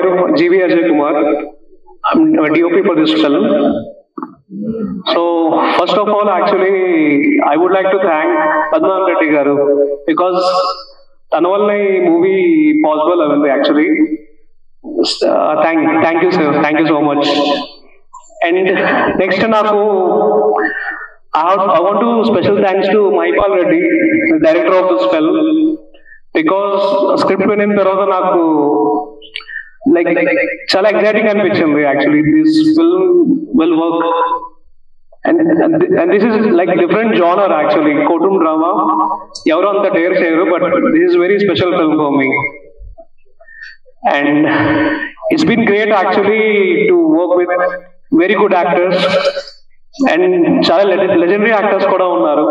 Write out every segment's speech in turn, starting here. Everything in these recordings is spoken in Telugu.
పేరు జీవి Ajay Kumar. I'm a DOP for this film. So first of all, actually, I would like to thank Padmanabhan Reddy garu because తన వల్ల ఈ మూవీ పాసిబుల్ అయింది actually. Thank you sir, thank you so much. And next నాకు I want to special thanks to Mahipal Reddy, the director of this film, because script వినిన తర్వాత నాకు లైక్ చాలా ఎగ్జైటింగ్ అనిపించింది. Actually this film will work and this is like different genre actually, courtroom drama. ఎవరు అంత డేర్ చేయరు, but this is very special film for me. And it's been great actually to work with very good actors and చాలా legendary actors కూడా ఉన్నారు.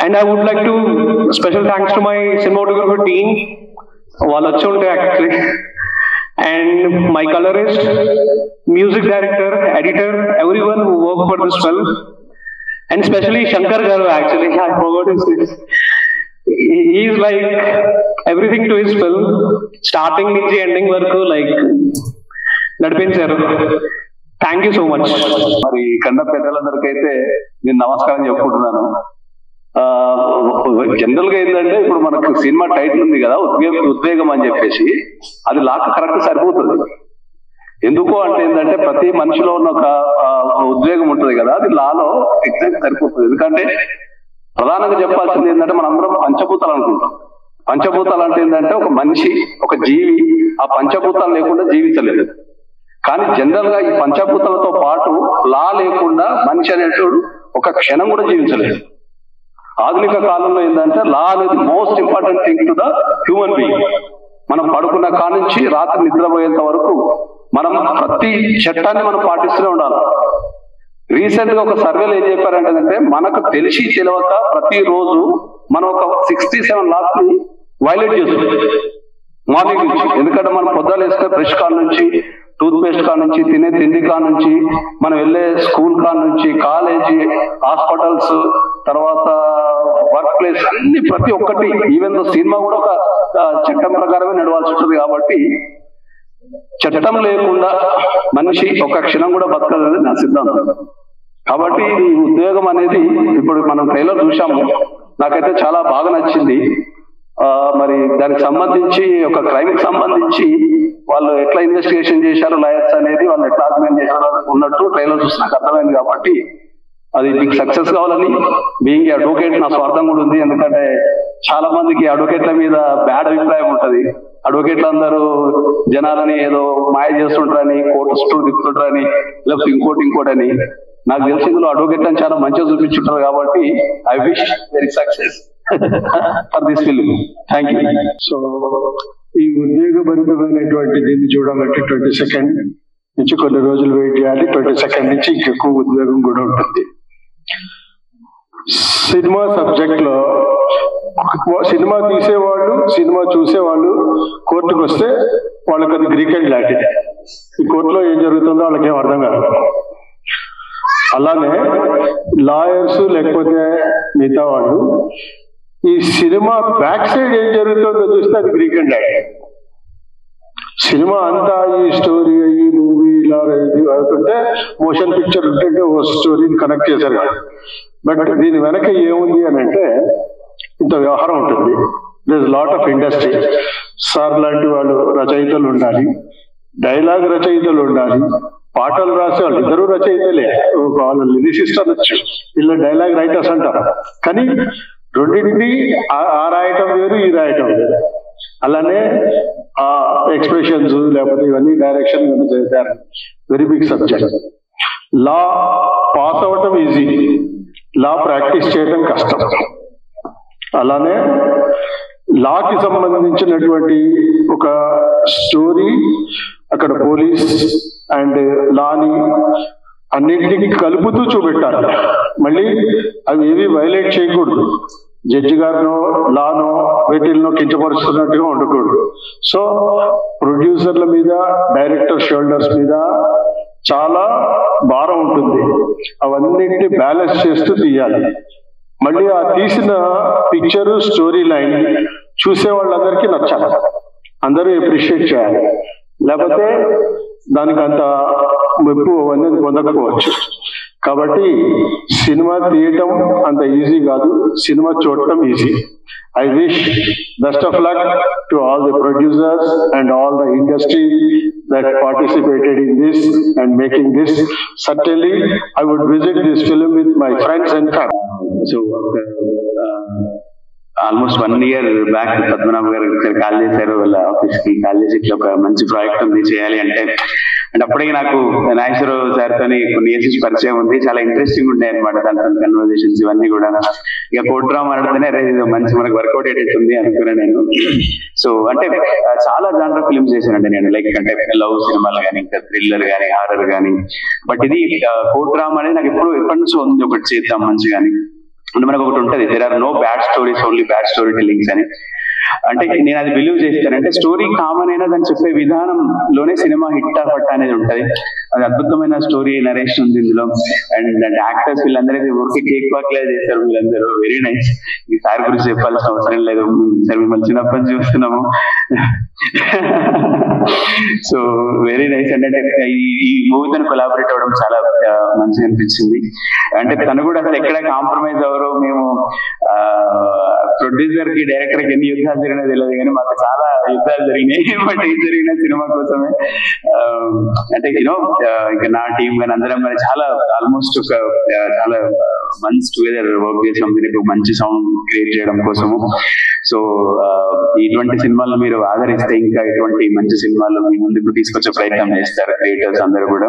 And I would like to special thanks to my cinematographer team, వాళ్ళు వచ్చి ఉంటే actually, and my colorist, music director, editor, everyone who worked for this film, and especially Shankar garu actually, I forgot his name. He is like everything to his film, starting నుంచి ending వరకు like నడిపించారు. Thank you so much. మరి కన్న పెద్దలందరికైతే నేను నమస్కారం చెప్పుకుంటున్నాను. జనరల్ గా ఏంటంటే ఇప్పుడు మనకు సినిమా టైటిల్ ఉంది కదా, ఉద్వేగం అని చెప్పేసి, అది లాక్ కరెక్ట్ సరిపోతుంది. ఎందుకు అంటే ఏంటంటే ప్రతి మనిషిలో ఉన్న ఒక ఉద్వేగం ఉంటుంది కదా, అది లాలో ఎగ్జాక్ట్ సరిపోతుంది. ఎందుకంటే ప్రధానంగా చెప్పాల్సింది ఏంటంటే మనందరం పంచభూతాలు అనుకుంటాం. పంచభూతాలు అంటే ఏంటంటే ఒక మనిషి, ఒక జీవి ఆ పంచభూతాలు లేకుండా జీవించలేదు. కానీ జనరల్ గా ఈ పంచభూతాలతో పాటు లా లేకుండా మనిషి అనేటోడు ఒక క్షణం కూడా జీవించలేదు. ఆధునిక కాలంలో ఏంటంటే లా అనేది most important thing to the human being. మనం పడుకున్న కానుంచి రాత్రి నిద్రపోయేంత వరకు మనం ప్రతి చట్టాన్ని మనం పాటిస్తూనే ఉండాలి. రీసెంట్ గా ఒక సర్వేలు ఏం చెప్పారంటే మనకు తెలిసి తెలియక ప్రతిరోజు మనం ఒక 67 laws ని వైలేట్ చేస్తుంది మార్నింగ్ నుంచి. ఎందుకంటే మనం పొద్దున వేస్తే బ్రష్ కాడ నుంచి, టూత్ పేస్ట్ కాడ నుంచి, తినే తిండి కాడ నుంచి, మనం వెళ్ళే స్కూల్ కాడ నుంచి, కాలేజీ, హాస్పిటల్స్, తర్వాత వర్క్ ప్లేస్, అన్ని ప్రతి ఒక్కటి, ఈవెన్ సినిమా కూడా ఒక చట్టం ప్రకారమే నడవాల్సి ఉంటుంది. కాబట్టి చట్టం లేకుండా మనిషి ఒక క్షణం కూడా బతకదని నా సిద్ధాంతం. కాబట్టి ఈ ఉద్యోగం అనేది ఇప్పుడు మనం ట్రైలర్ చూసాము, నాకైతే చాలా బాగా నచ్చింది. మరి దానికి సంబంధించి ఒక క్రైమ్ కి సంబంధించి వాళ్ళు ఎట్లా ఇన్వెస్టిగేషన్ చేశారు లాయర్స్ అనేది, వాళ్ళు ఎట్లా ఆర్గ్యుమెంట్ చేశారు ఉన్నట్టు ట్రైలర్ చూసి నాకు అర్థమైంది. కాబట్టి అది మీకు సక్సెస్ కావాలని, బీయింగ్ అడ్వకేట్ నా స్వార్థం కూడా ఉంది. ఎందుకంటే చాలా మందికి అడ్వకేట్ల మీద బ్యాడ్ అభిప్రాయం ఉంటది. అడ్వకేట్లు అందరూ జనాలని ఏదో మాయ చేస్తుంటారని, కోర్టు చుట్టూ తిప్పుతుంటారని, లేకపోతే ఇంకోటి. నాకు తెలిసిందిలో అడ్వకేట్లను చాలా మంచిగా చూపించుంటారు. కాబట్టి I wish very success for this film. Thank you. So ఈ ఉద్వేగభరితమైనటువంటి దీన్ని చూడాలంటే 22nd నుంచి కొన్ని రోజులు వెయిట్ చేయాలి. 22nd నుంచి ఇంకెక్కువ ఉద్వేగం కూడా ఉంటుంది. సినిమా సబ్జెక్ట్ లో సినిమా తీసేవాళ్ళు, సినిమా చూసేవాళ్ళు కోర్టుకు వస్తే వాళ్ళకి అది గ్రీక్ అండ్ లాటిన్. ఈ కోర్టులో ఏం జరుగుతుందో వాళ్ళకి ఏం అర్థం కాదు. అలానే లాయర్స్ లేకపోతే మిగతా వాళ్ళు ఈ సినిమా బ్యాక్ సైడ్ ఏం జరుగుతుందో చూస్తే అది గ్రీక్ అండ్ లాటిన్. సినిమా అంతా ఈ స్టోరీ, ఈ మూవీ ఇలా అవుతుంటే మోషన్ పిక్చర్ ఉంటుంటే ఓ స్టోరీని కనెక్ట్ చేశారు. బట్ దీని వెనక ఏముంది అని అంటే ఇంత వ్యవహారం ఉంటుంది. There is lot of industry. Sir లాంటి వాళ్ళు రచయితలు ఉండాలి, డైలాగ్ రచయితలు ఉండాలి, పాటలు రాసే వాళ్ళు ఇద్దరు రచయితలే, వాళ్ళు లిరిసిస్ట్ అనొచ్చు, ఇలా డైలాగ్ రైటర్స్ అంటారు. కానీ రెండింటినీ ఆ రాయటం వేరు, ఈ రాయటం వేరు. అలానే ఆ ఎక్స్ప్రెషన్స్ లేకపోతే ఇవన్నీ డైరెక్షన్ చేశారు. Very big subject. Law pass అవటం ఈజీ, లా ప్రాక్టీస్ చేయడం కష్టం. అలానే లాకి సంబంధించినటువంటి ఒక స్టోరీ అక్కడ పోలీస్ అండ్ లాని అన్నింటినీ కలుపుతూ చూపెట్టాలి. మళ్ళీ అవి ఏవి వైలేట్ చేయకూడదు. జడ్జి గారినో లానో వీటిల్లో కించపరుస్తున్నట్టుగా ఉండకూడదు. సో ప్రొడ్యూసర్ల మీద, డైరెక్టర్ షోల్డర్స్ మీద చాలా భారం ఉంటుంది. అవన్నింటినీ బ్యాలెన్స్ చేస్తూ తీయాలి. మళ్ళీ ఆ తీసిన పిక్చరు, స్టోరీ లైన్ చూసే వాళ్ళందరికీ నచ్చాలి, అందరూ అప్రిషియేట్ చేయాలి, లేకపోతే దానికి అంత మెప్పు అనేది పొందకపోవచ్చు. కాబట్టి సినిమా తీయటం అంత ఈజీ కాదు, సినిమా చూడటం easy. I wish best of luck to all the producers and all the industry that participated in this and making this. Certainly, I would visit this film with my friends and family. So, almost 1 year back Padmanabha గారు కాల్ చేశారు, వాళ్ళ ఆఫీస్ కి కాల్ చేసి ఇట్లా ఒక మంచి ప్రాజెక్ట్ ఉంది చేయాలి అంటే అప్పటికి నాకు నాగేశ్వరరావు సార్ తోని కొన్ని ఇయర్స్ పరిచయం ఉంది, చాలా ఇంట్రెస్టింగ్ ఉంటాయి అనమాట దాంట్లో కన్వర్జేషన్స్ ఇవన్నీ కూడా. ఇక కోర్ట్ డ్రామా ఆడితేనే మంచి మనకు వర్కౌట్ అయ్యేటుంది అనుకున్నాను నేను. సో అంటే చాలా జానర్ ఫిల్మ్స్ చేశానండి నేను, లైక్ అంటే లవ్ సినిమాలు కానీ, ఇంకా థ్రిల్లర్ కానీ, హారర్ కానీ. బట్ ఇది కోర్ట్ డ్రామా అనేది నాకు ఎప్పటి నుంచో ఉంది, ఒకటి చేద్దాం మంచిగాని. అంటే మనకు ఒకటి ఉంటుంది, there are no bad stories, only bad story tellings అని. అంటే నేను అది బిలీవ్ చేస్తాను. అంటే స్టోరీ కామన్ అయినా దాన్ని చెప్పే విధానంలోనే సినిమా హిట్ పట్ట అనేది ఉంటుంది. అది అద్భుతమైన స్టోరీ నరేషన్ ఉంది ఇందులో. అండ్ యాక్టర్స్ వీళ్ళందరూ ఊరికి కేక్ వాక్ లా చేశారు, వీళ్ళందరూ వెరీ నైస్. ఈ సార్ గురించి చెప్పాల్సిన అవసరం లేదు, సార్ మిమ్మల్ని చిన్నప్పటి నుంచి చూస్తున్నాము. So very nice. అంటే ఈ మూవీతో కొలాబరేట్ అవ్వడం చాలా మంచిగా అనిపించింది. అంటే తను కూడా అసలు ఎక్కడ కాంప్రమైజ్ అవ్వరు. మేము ప్రొడ్యూసర్ కి, డైరెక్టర్ కి ఎన్ని యుద్ధాలు జరిగినా తెలియదు, కానీ మాకు చాలా యుద్ధాలు జరిగినాయి. బట్ ఏం జరిగిన సినిమా కోసమే. అంటే యూనో ఇంకా నా టీం కానీ అందరం కానీ చాలా ఆల్మోస్ట్ ఒక చాలా మంత్స్ టుగెదర్ వర్క్ చేసాం దీనికి మంచి సౌండ్ క్రియేట్ చేయడం కోసము. సో ఇటువంటి సినిమాలను మీరు ఆదరిస్తే ఇంకా ఇటువంటి మంచి సినిమాలు మీ ముందుకు తీసుకొచ్చే ప్రయత్నం చేస్తారు క్రియేటర్స్ అందరూ కూడా.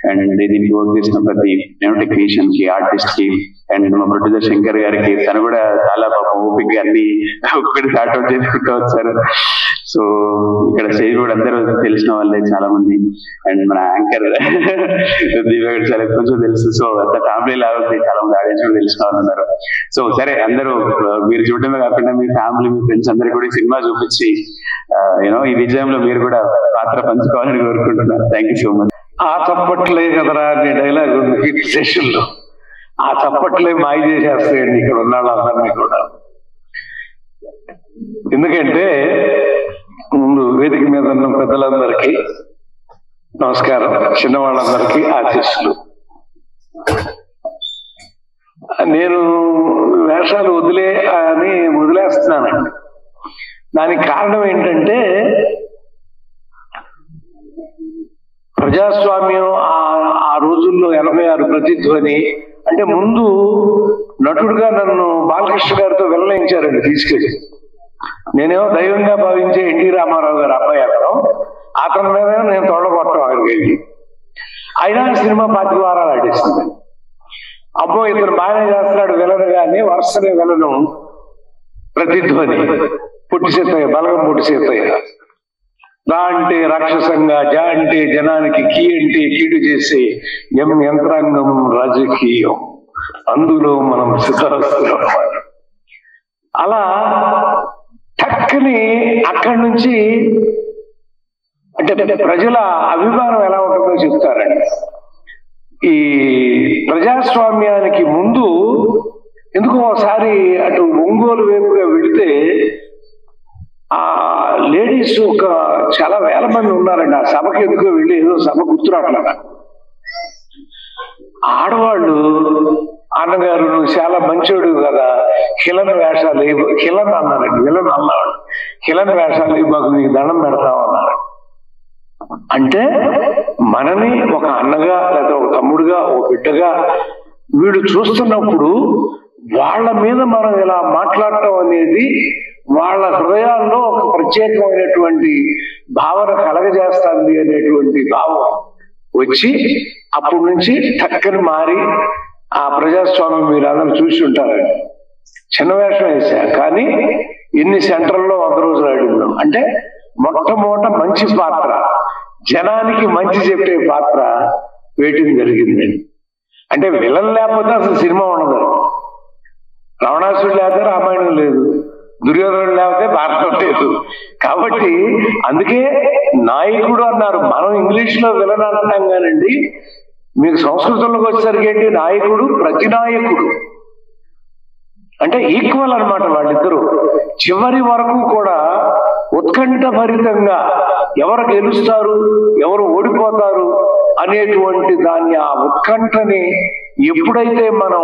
అండ్ దీనికి వర్క్ చేసిన ప్రతి టెక్నీషియన్ కి, ఆర్టిస్ట్ కి, అండ్ మా ప్రొడ్యూసర్ శంకర్ గారికి, తను కూడా చాలా ఓపిక అన్ని ఒక్కటి సార్ట్ అవుట్ చేసుకుంటూ వచ్చారు. సో ఇక్కడ స్టేజ్ కూడా అందరూ తెలిసిన వాళ్ళే చాలా మంది. అండ్ మన యాంకర్ దివ్య చాలా కొంచెం తెలుసు. సో అంత ఫ్యామిలీ లాగా చాలా మంది ఆడియన్స్ కూడా తెలిసిన వాళ్ళు ఉన్నారు. సో సరే, అందరూ మీరు చూడటమే కాకుండా మీ ఫ్యామిలీ, మీ ఫ్రెండ్స్ అందరూ కూడా సినిమా చూపించి యూనో ఈ విజయంలో మీరు కూడా పాత్ర పంచుకోవాలని కోరుకుంటున్నారు. Thank you so much. ఆ చప్పట్లే కదరా అనే డైలాగ్ ఉంది సెషన్లో. ఆ చప్పట్లే మాయ చేసేస్తాయండి ఇక్కడ ఉన్న వాళ్ళందరినీ కూడా. ఎందుకంటే ముందు వేదిక మీద ఉన్న పెద్దలందరికీ నమస్కారం, చిన్నవాళ్ళందరికీ ఆశీస్సులు. నేను వేషాలు వదిలేస్తున్నానండి. దానికి కారణం ఏంటంటే ప్రజాస్వామ్యం ఆ రోజుల్లో 86 ప్రతిధ్వని అంటే ముందు నటుడుగా నన్ను బాలకృష్ణ గారితో వెల్లయించారండి తీసుకెళ్ళి. నేనేమో దైవంగా భావించే ఎన్టీ రామారావు గారు అబ్బాయి అతని మీద నేను తొడగొట్టం అక్కడికి వెళ్ళి. అయినా సినిమా 5 వారాలు ఆడేసింది. అబ్బో ఇతను బాగానే చేస్తున్నాడు విలను, కానీ వరుసనే విలను ప్రతిధ్వని పుట్టి సీతయ్య, బలగం పుట్టి సీతయ్య. రా అంటే రాక్షసంగా, జా అంటే జనానికి, కీ అంటే కీడు చేసే యంత్రాంగం రాజకీయం, అందులో మనం సిద్ధాస్తున్నాం. అలా టక్కని అక్కడి నుంచి అంటే ప్రజల అభిమానం ఎలా ఉంటుందో చెప్తారండి. ఈ ప్రజాస్వామ్యానికి ముందు ఎందుకో ఒకసారి అటు ఒంగోలు వైపుగా వెళితే ఆ లేడీస్ ఒక చాలా వేల మంది ఉన్నారండి. ఆ సభకి ఎందుకో వెళ్ళి, ఏదో సభ గుర్తురాట్లా, ఆడవాళ్ళు అన్నగారు నువ్వు చాలా మంచోడు కదా, హిలన్ వేషాలు హిలన్ అన్నారండి, విలన్ అన్నాడు, హిలన్ వేషాలు మాకు నీకు దండం పెడతావు అన్నారు. అంటే మనని ఒక అన్నగా లేదా ఒక తమ్ముడుగా, ఒక బిడ్డగా వీడు చూస్తున్నప్పుడు వాళ్ళ మీద మనం ఇలా మాట్లాడటం అనేది వాళ్ళ హృదయాల్లో ఒక ప్రత్యేకమైనటువంటి భావన కలగజేస్తుంది అనేటువంటి భావం వచ్చి అప్పటి నుంచి టక్కని మారి ఆ ప్రజాస్వామ్యం మీరు అందరూ చూసి ఉంటారండి. చిన్న వేషం వేసా, కానీ ఎన్ని సెంటర్లో 100 రోజులు ఆడిందాం. అంటే మొట్టమొదట మంచి పాత్ర, జనానికి మంచి చెప్పే పాత్ర వేయటం జరిగిందండి. అంటే విలన్ లేకపోతే అసలు సినిమా ఉండదు. రావణాసుడు లేకపోతే రామాయణం లేదు, దుర్యోధనుడు లేకపోతే భారతం లేదు. కాబట్టి అందుకే నాయకుడు అన్నారు. మనం ఇంగ్లీష్ లో విలన్ అంటాం కానండి, మీకు సంస్కృతంలోకి వచ్చేసరికి ఏంటి నాయకుడు, ప్రతినాయకుడు అంటే ఈక్వల్ అన్నమాట వాళ్ళిద్దరూ. చివరి వరకు కూడా ఉత్కంఠభరితంగా ఎవరు గెలుస్తారు, ఎవరు ఓడిపోతారు అనేటువంటి దాన్ని, ఆ ఉత్కంఠని ఎప్పుడైతే మనం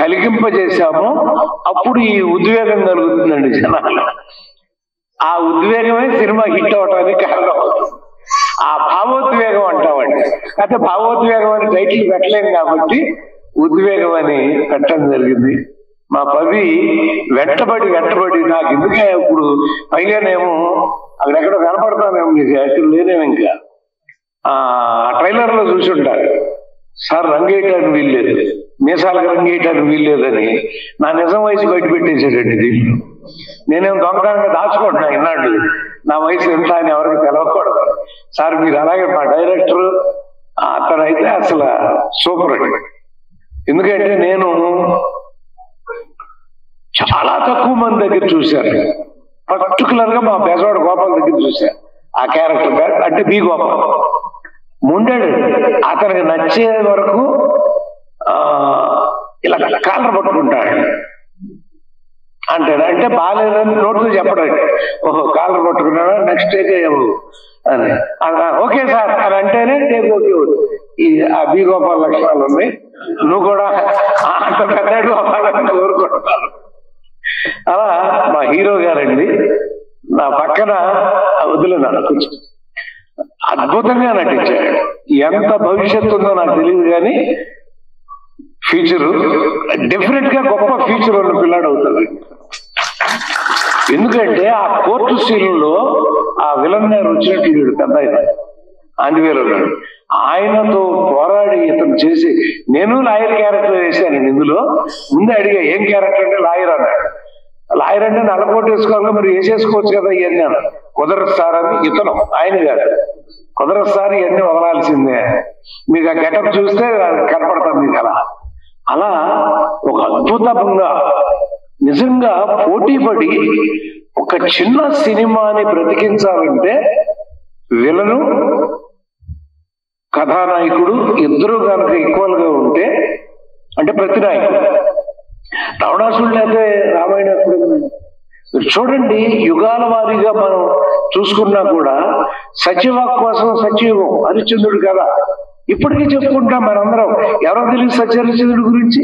కలిగింపజేశామో అప్పుడు ఈ ఉద్వేగం కలుగుతుందండి జనాలు. ఆ ఉద్వేగమే సినిమా హిట్ అవటానికి కారణం. ఆ భావోద్వేగం అంటామండి. అయితే భావోద్వేగం అని టైటిల్ పెట్టలేము కాబట్టి ఉద్వేగం అని పెట్టడం జరిగింది. మా పవి వెంటబడి నాకు ఎందుకే ఇప్పుడు పైగానేమో అక్కడెక్కడ కనపడతానేమో, మీకు ఎక్కడ లేనేమో ఇంకా ఆ ట్రైలర్ లో చూసి ఉంటారు, సార్ రంగేయటానికి వీల్లేదు, మీసాలకు రంగేయటానికి వీల్లేదని నా నిజం వయసు బయట పెట్టేసాడండి దీంట్లో. నేనేం దొంగతనంగా దాచుకుంటున్నా ఇన్నాళ్ళు నా వయసు ఎంత అని ఎవరికి తెలవకూడదు. సార్ మీరు అలాగే మా డైరెక్టర్ అతనైతే అసలు సూపర్ అండి. ఎందుకంటే నేను చాలా తక్కువ మంది దగ్గర చూశాను, పర్టికులర్ గా మా బెజవాడ గోపాల్ దగ్గర చూశాను. ఆ క్యారెక్టర్ అంటే బి గోపాల్ ముండాడు. అతనికి నచ్చే వరకు ఇలా కాలర్ పట్టుకుంటాడు అంటాడు. అంటే బాగాలేదని నోటితో చెప్పడండి, ఓహో కాలర్ పట్టుకున్నాడా నెక్స్ట్ అయితే అని ఓకే సార్ అని అంటేనే టేక్ ఓకే. ఆ బి గోపాల్ లక్షణాలు ఉన్నాయి, నువ్వు కూడా అంత పెద్దడు అవ్వాలని కోరుకుంటున్నాను. అలా మా హీరో గారండి నా పక్కన వదిలేనాడు, కొంచెం అద్భుతంగా నటించాడు. ఎంత భవిష్యత్తు ఉందో నాకు తెలియదు కానీ ఫ్యూచరు డెఫినెట్ గా గొప్ప ఫ్యూచర్ ఉన్న పిల్లాడు అవుతాడు. ఎందుకంటే ఆ కోర్టు సీన్లో ఆ విలన్ గారు వచ్చినట్టు పెద్ద ఆంజనేయులు ఉన్నాడు, ఆయనతో పోరాడి ఇతను చేసి, నేను లాయర్ క్యారెక్టర్ వేశాను ఇందులో. ముందే అడిగా ఏం క్యారెక్టర్ అంటే లాయర్ అన్నాడు. లాయర్ అంటే నల్లకోట వేసుకోవాలి, మరి వేసేసుకోవచ్చు కదా ఇవన్నీ అన్న. కుదరదు సార్ అని ఇతను, ఆయన గారు కుదరదు సార్ ఇవన్నీ వదలాల్సిందే, మీకు ఆ గెటప్ చూస్తే కనపడతాం మీకు. అలా ఒక అద్భుతంగా నిజంగా పోటీపడి ఒక చిన్న సినిమాని బ్రతికించాలంటే విలను కథానాయకుడు ఇద్దరు కనుక ఈక్వల్ గా ఉంటే, అంటే ప్రతి నాయకుడు రావణాసురుడు అయితే రామాయణ చూడండి, యుగాల వారీగా మనం చూసుకున్నా కూడా సత్యవాక్ కోసం సత్యయుగం హరిశ్చంద్రుడు కదా ఇప్పటికీ చెప్పుకుంటాం మనందరం. ఎవరో తెలియదు సత్యహరిశ్చంద్రుడి గురించి.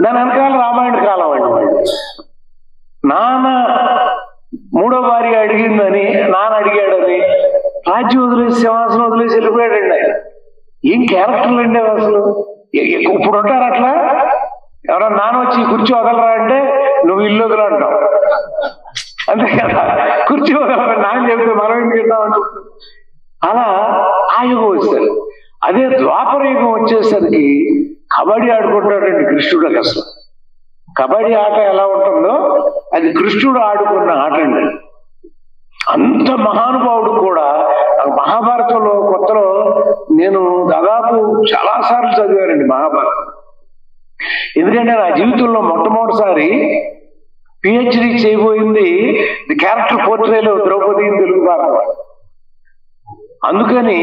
దాని వెనకాల రామాయణ కాలం అండి. నాన్న మూడో భార్య అడిగిందని, నాన్న అడిగాడని రాజ్యం వదిలేసి సింహాసనం వదిలేసి వెళ్ళిపోయాడండి ఆయన. ఏం క్యారెక్టర్లు అండి అసలు. ఇప్పుడు ఉంటారు అట్లా, ఎవరన్నా నాన్న వచ్చి కుర్చీ వదలరా అంటే నువ్వు ఇల్లు వదల అంటావు, అంతే కదా. కుర్చీ వదలరా నాన్న చెబితే మనం ఏం చేద్దామంట. అలా ఆ యుగం వచ్చారు. అదే ద్వాపర యుగం వచ్చేసరికి కబడ్డీ ఆడుకుంటాడండి కృష్ణుడు. అసలు కబడ్డీ ఆట ఎలా ఉంటుందో అది కృష్ణుడు ఆడుకున్న ఆట అండి. అంత మహానుభావుడు కూడా. మహాభారతంలో కొత్తలో నేను దాదాపు చాలా సార్లు చదివానండి మహాభారతం. ఎందుకంటే నా జీవితంలో మొట్టమొదటిసారి పిహెచ్డి చేయబోయింది ది క్యారెక్టర్ పోర్ట్రేలో ద్రౌపది తెలుగు భారతం. అందుకని